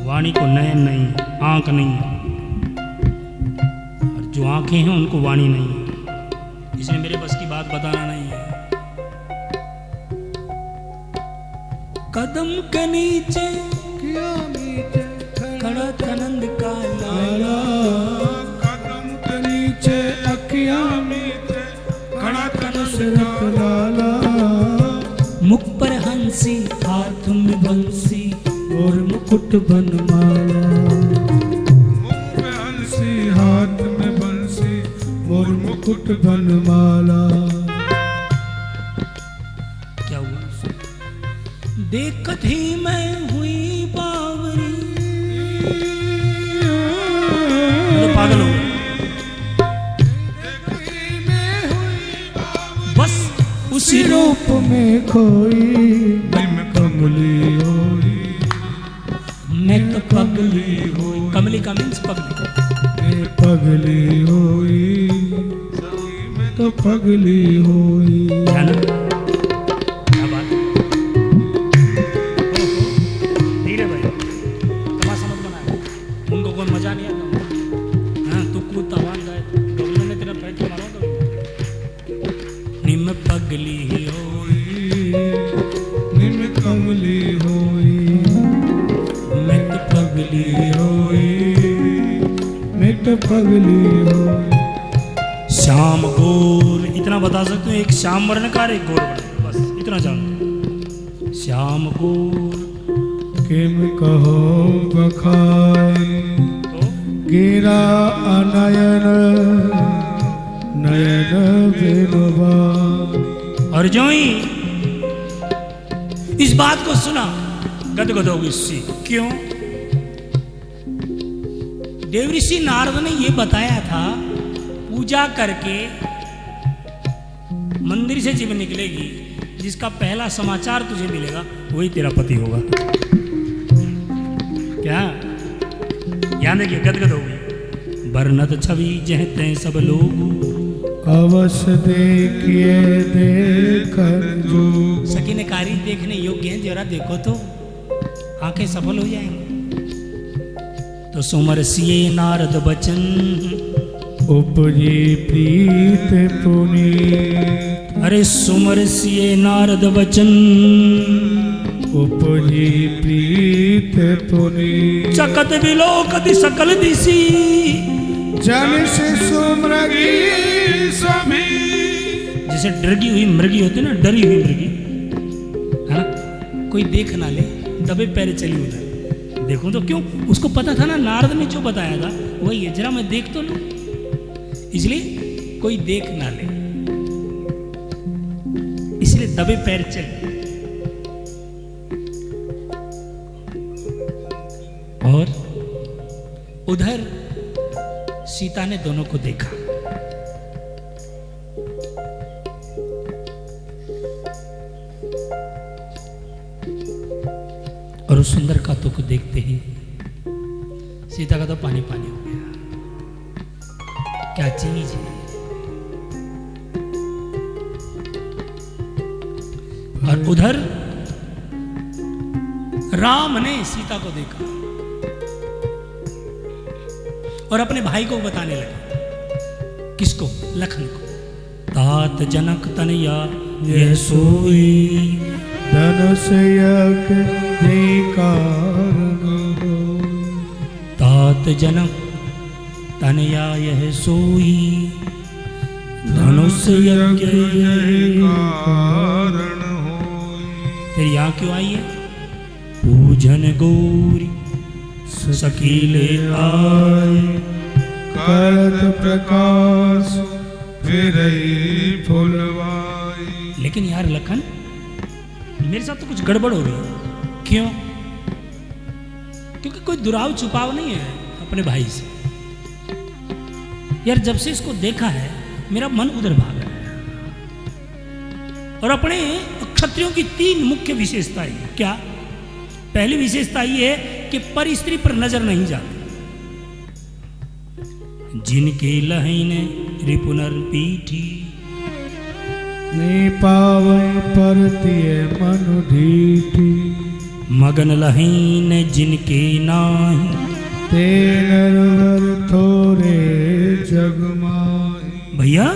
वाणी को नयन नहीं, आंख नहीं, और जो आंखें हैं उनको वाणी नहीं है। इसलिए मेरे बस की बात बताना नहीं है। कदम के नीचे किया नीचे खड़ा कनंद का लाला, कदम के नीचे अखियां नीचे खड़ा सिरत लाला, मुख पर हंसी हाथ में बंसी, और मुकुट बनमाला, मुख पे हंसी हाथ में बंसी, और मुकुट बनमाला। क्या हुआ? देखत ही मैं हुई बावरी। तो पागल हो गए। बस उसी रूप रूप में खोई, निम कमली होई, मैं तो पगली हुई। कमली का मीन्स पगली। मैं पगली होई, तो पगली होई। क्या ना? क्या बात है? ओहो, धीरे भाई, तमाशा मत बनाया। उनको कोई मजा नहीं आता। हाँ, तू कूद आवाज गाए तो उन्होंने तेरा पैर क्यों मारा तो निम पगली होई, निम कमली होई, मैं तो पगली होई, मैं तो पगली होई। श्याम गौर, इतना बता सकते हो। एक श्याम वर्णकार, एक गौर वर्ण, बस इतना जानो। श्याम गौर किम कहो बखाए, तो गिरा अनयन नयन बेनुबान। और जो ही इस बात को सुना गदगद हो गई सी। क्यों? देवऋषि नारद ने यह बताया था, पूजा करके मंदिर से जब निकलेगी, जिसका पहला समाचार तुझे मिलेगा वही तेरा पति होगा। क्या? यहां देखिए, गदगद हो गई। बरनत छवि जहते सब लोग, अवश्य देखिए देखन जो। सकीनकारी देखने योग्य हैं, जरा देखो तो आंखें सफल हो जाएंगी। तो सुमर सिए नारद बचन, उपजी प्रीत पुनि। अरे सुमर सिए नारद बचन, उपजी प्रीत पुनि। चकत विलोकति सकल दिशी, जन से सुमरगी सभी। जैसे डरगी हुई मृगी होती ना, डरी हुई मृगी है ना, कोई देख ना ले, दबे पैर चली उधर। देखो तो क्यों? उसको पता था ना, नारद ने जो बताया था वही है, जरा मैं देख तो लूं, इसलिए कोई देख ना ले, इसलिए दबे पैर चले। और उधर सीता ने दोनों को देखा। और उस सुंदर कांतों को देखते ही सीता का तो पानी पानी हो गया। क्या चीज है। और उधर राम ने सीता को देखा और अपने भाई को बताने लगा। किसको? लखन को। तात जनक तनया यह सोई धनुष यज्ञ कारण तात जनक तनया यह सोई धनुष यज्ञ कारण होई। फिर यहाँ क्यों आई है? पूजन गौरी सकीले आए करत प्रकाश फिरई फुलवाई। लेकिन यार लखन, मेरे साथ तो कुछ गड़बड़ हो रही है। क्यों? क्योंकि कोई दुराव छुपाव नहीं है अपने भाई से। यार जब से इसको देखा है मेरा मन उधर भाग रहा है। और अपने क्षत्रियों की 3 मुख्य विशेषताएं हैं। क्या? पहली विशेषता ये है कि पर स्त्री पर नजर नहीं जाती। जिनके लहीने रिपुनर पीठी नहीं पावे परतिए मनु ढीठी मगन लहीन जिनके नाही ते नरवर थोरे जगमाई। भैया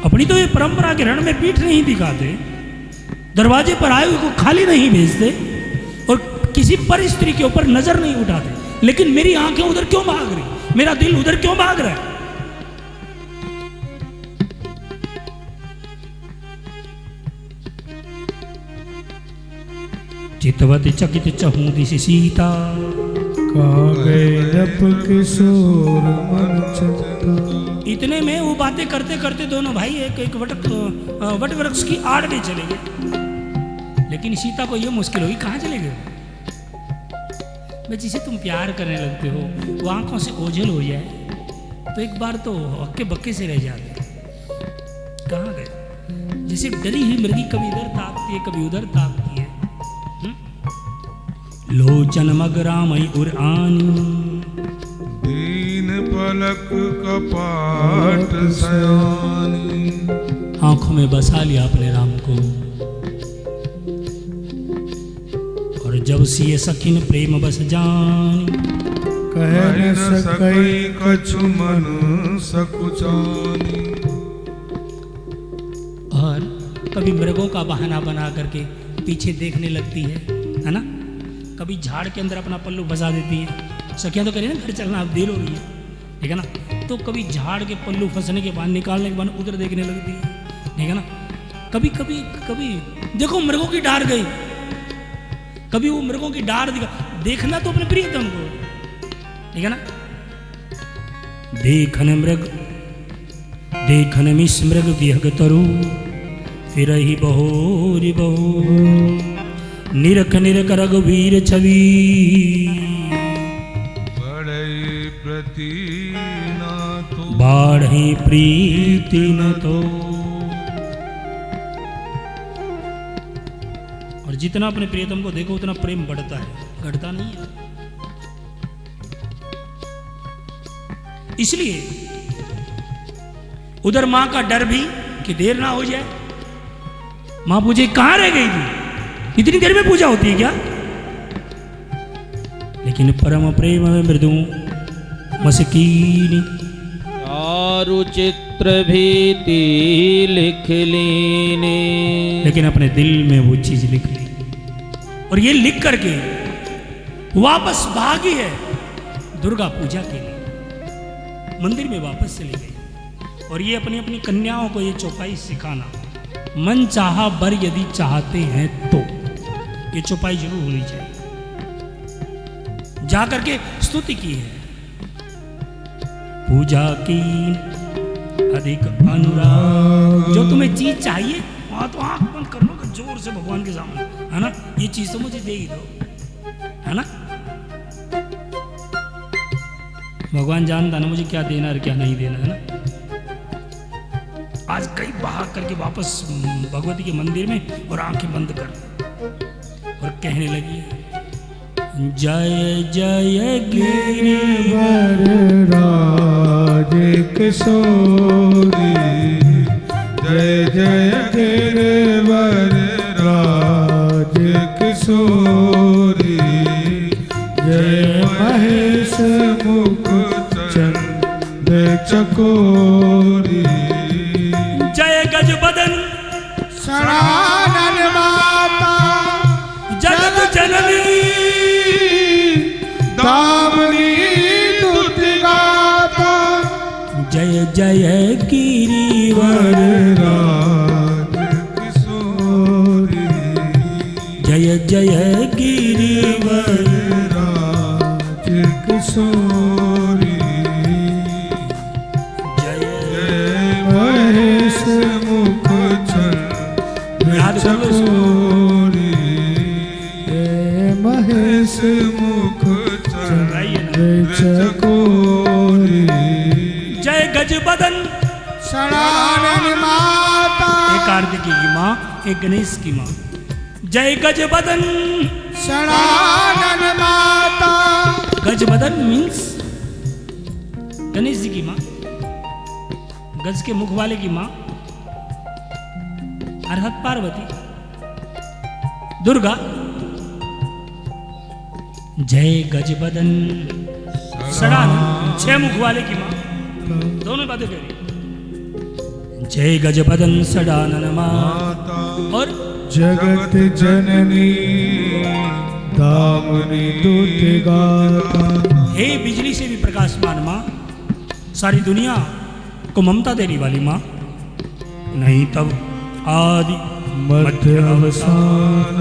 अपनी तो ये परंपरा के रण में पीठ नहीं दिखाते, दरवाजे पर आए हुए को खाली नहीं भेजते और किसी पर स्त्री के ऊपर नजर नहीं उठाते। लेकिन मेरी आंखें उधर क्यों भाग रही? मेरा दिल उधर क्यों भाग रहा है? चितवत चकित चहूदी से सीता कहा गए रब किशोर मन चंदा। इतने में वो बातें करते करते दोनों भाई एक वट वृक्ष की आड़ में चले गए। लेकिन सीता को यह मुश्किल होगी, कहाँ चले गए? मैं जिसे तुम प्यार करने लगते हो वो आंखों से ओझल हो जाए तो एक बार तो हक्के बक्के से रह जाते। कहाँ गए? जैसे डरी हुई मुर्गी कभी इधर ताकती है कभी उधर ताकती है। लोचन मग रामई उर आनी दीन पलक कपाट सयानी। आंखों में बसा लिया अपने राम को। और जब सिए सखिन प्रेम बस जानी कह न सकई कछु मन सकुचानी। और कभी मृगों का बहाना बना करके पीछे देखने लगती है ना? कभी झाड़ के अंदर अपना पल्लू फंसा देती है। सखियां तो कह रही है ना घर चलना, अब देर हो रही है, ठीक है ना? तो कभी झाड़ के पल्लू फंसने के बाद निकालने के बाद उधर देखने लगती है, ठीक है ना? कभी कभी कभी देखो मृगों की डार गई, कभी वो मृगों की डार दिखा। देखना तो अपने प्रियतम को, ठीक है ना? देखन मिस मृग विहग तरु फिर ही बहोरी बहो निरख निरख रघुवीर छवि बड़े प्रति न तो बाढ़े प्रीति न तो। और जितना अपने प्रियतम को देखो उतना प्रेम बढ़ता है, घटता नहीं है। इसलिए उधर मां का डर भी कि देर ना हो जाए। मां पूछे कहां रह गई थी? इतनी देर में पूजा होती है क्या? लेकिन परम प्रेम में मृदु मस्कीनी चारु चित्र भीति लिख लीने। लेकिन अपने दिल में वो चीज लिख ली और ये लिख करके वापस भागी है दुर्गा पूजा के लिए। मंदिर में वापस चली गई और ये अपनी अपनी कन्याओं को ये चौपाई सिखाना, मन चाहा बर यदि चाहते हैं तो ये चौपाई जरूर होनी चाहिए। जाकर के स्तुति की है, पूजा की अधिक अनुराग। जो तुम्हें चीज चाहिए वहां तो आंख बंद कर लो जोर से भगवान के सामने, है ना? ये चीज तो मुझे दे ही दो, है ना? भगवान जानता ना मुझे क्या देना और क्या नहीं देना, है ना? आज कई भाग करके वापस भगवती के मंदिर में और आंखें बंद कर और कहने लगी, जय जय गिरिवर राज किशोरी जय जय गिरिवर राज किशोरी जय महेश मुख चंद चकोरी जय गजबदन सनातन माता जगत जननी दामनी स्तुति गाता जय जय गिरिवर राज किशोरी जय जय गिरिवर राज किशोरी जय महेश मुख याद कर लो इसको। चकोरी महेश मुख आइए ना। चकोरी जय गजबदन सनातन माता एक कार्तिकी की माँ एक गणेश की माँ जय गजबदन सनातन माता गजबदन मीन्स गणेश जी की माँ गज के मुख वाले की माँ अरहत पार्वती दुर्गा जय गजबदन सड़ानन छह मुख वाले की माँ दोनों बातें कह रही जय गजबदन सड़ानन माँ और जगत जननी दामनी दूत गाता हे बिजली से भी प्रकाशमान माँ सारी दुनिया को ममता देने वाली माँ नहीं तब आदि मध्य अवसान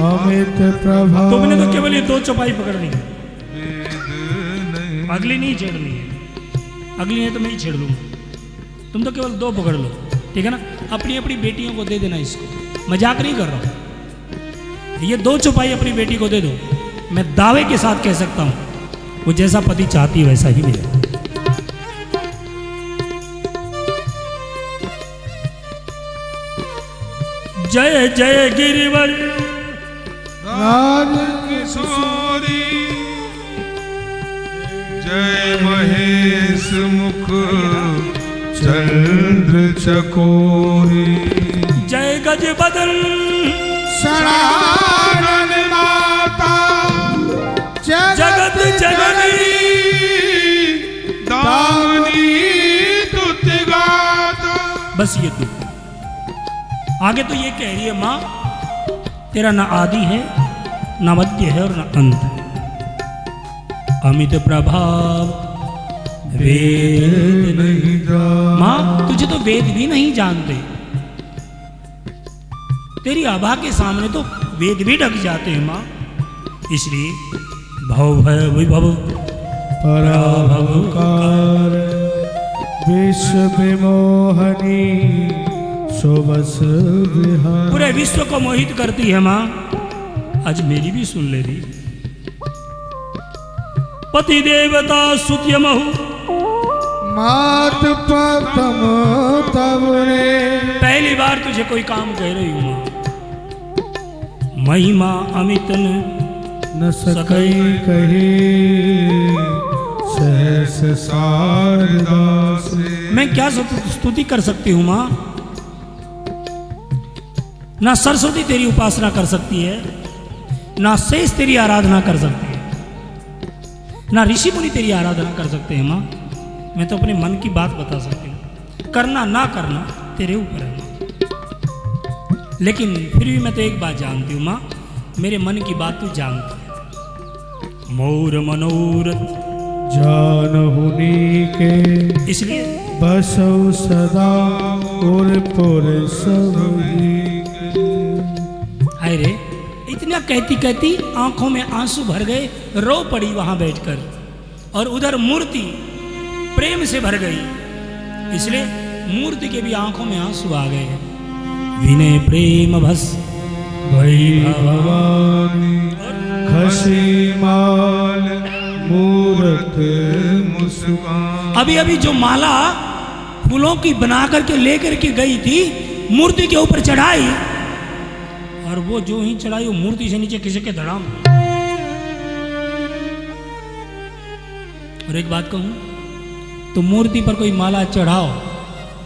अमित प्रभा तुमने तो केवल ये दो चौपाई पकड़नी है अगली नहीं छेड़नी है अगली है तो मैं ही छेड़ लूंगा तुम तो केवल दो पकड़ लो ठीक है ना अपनी अपनी बेटियों को दे देना इसको मजाक नहीं कर रहा हूं ये दो चौपाई अपनी बेटी को दे दो मैं दावे के साथ कह सकता हूं वो जैसा पति चाहती है वैसा ही मिलेगा जय जय गिरिवर राज किशोरी जय महेश मुख चंद्र चकोरी जय गजबदन सनातन माता जगत जननी दामनी स्तुति गाता बस ये तू आगे तो ये कह रही है माँ तेरा ना आदि है ना मध्य है और ना अंत है अमित प्रभाव वेद नहीं जा माँ तुझे तो वेद भी नहीं जानते तेरी आभा के सामने तो वेद भी ढक जाते हैं माँ इसलिए भव भय विभव पराभवकार विश्व विमोहनी सुबस विहार पूरे विश्व को मोहित करती है माँ आज मेरी भी सुन ले रही पति देवता सुत्य महु मात पतम तब रे पहली बार तुझे कोई काम कह रही हूँ माँ महिमा अमितन न सकई कही सहस सारदास मैं क्या स्तुति कर सकती हूँ माँ ना सरस्वती तेरी उपासना कर सकती है ना शेष तेरी आराधना कर सकती है ना ऋषि मुनि तेरी आराधना कर सकते हैं माँ मैं तो अपने मन की बात बता सकती हूँ करना ना करना तेरे ऊपर है माँ लेकिन फिर भी मैं तो एक बात जानती हूँ माँ मेरे मन की बात तू जानती है मोर मनोरथ जानहुनी के इसलिए बसौ सदा उर पुर सब हाय रे इतना कहती कहती आंखों में आंसू भर गए रो पड़ी वहां बैठकर और उधर मूर्ति प्रेम से भर गई इसलिए मूर्ति के भी आंखों में आंसू आ गए विनय प्रेम भस भवानी खसी माल मूरत मुस्कान अभी अभी जो माला फूलों की बना करके लेकर के गई थी मूर्ति के ऊपर चढ़ाई और वो जो ही चढ़ाई वो मूर्ति से नीचे किसी के धड़ाम और एक बात कहूँ, तो मूर्ति पर कोई माला चढ़ाओ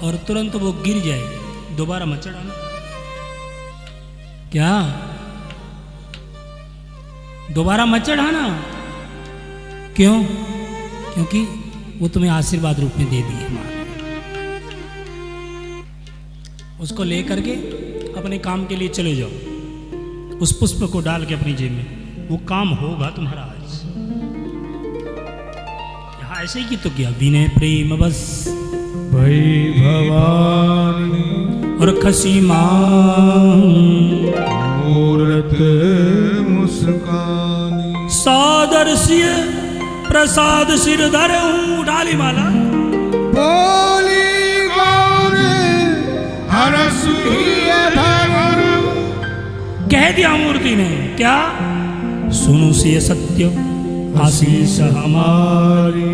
और तुरंत वो गिर जाए, दोबारा मत चढ़ाना। क्या? दोबारा मत चढ़ाना। क्यों? क्योंकि वो तुम्हें आशीर्वाद रूप में दे दी है माँ। उसको लेकर के अपने काम के लिए चले जाओ, उस पुष्प को डाल के अपनी जेब में, वो काम होगा तुम्हारा आज। यहाँ ऐसे ही की तो किया, विनय प्रेम बस भई भवानी और खसी मां मूरत मुस्कानी। सादर सिय प्रसाद सिर धर हूँ, डाली माला बोली गौर हरस धर। कह दिया मूर्ति ने, क्या? सुनो से सत्य आशीष हमारी,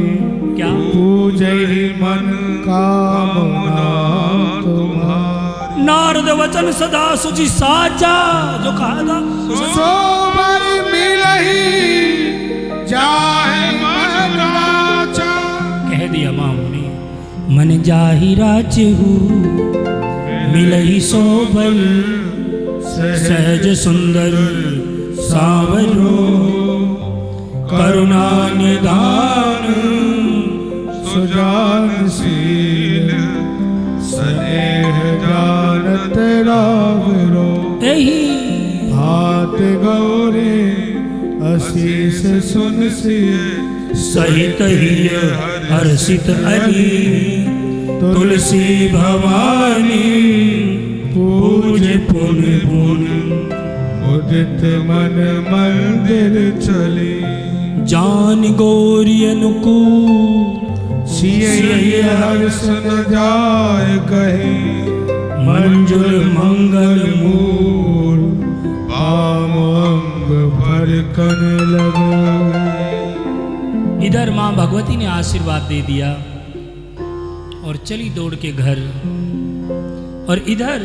क्या? पूजहि मन कामना तुम्हारी। नारद वचन सदा सुचि साचा, जो कहा था सोबर मिलहि जाहि मन राचा। कह दिया मामूली, मन जाहि राज हूँ मिलहि सोबल, सहज सुंदर सावरो करुणा निधान सुजानशील स्नेह जानत रावरो। यही हाथ गौरे अशीष सुन सिय सहित ही हर्षित अली, तुलसी भवानी पूज पुन पुन। उदित मन मंदिर चली जान गौरी अनुकूल, सिय हर्ष न जाय कहे मंजुल मंगल मूल। आम अंग पर कन लगे। इधर माँ भगवती ने आशीर्वाद दे दिया और चली दौड़ के घर, और इधर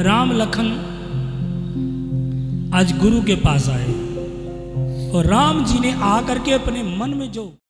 राम लखन आज गुरु के पास आए, और राम जी ने आकर के अपने मन में जो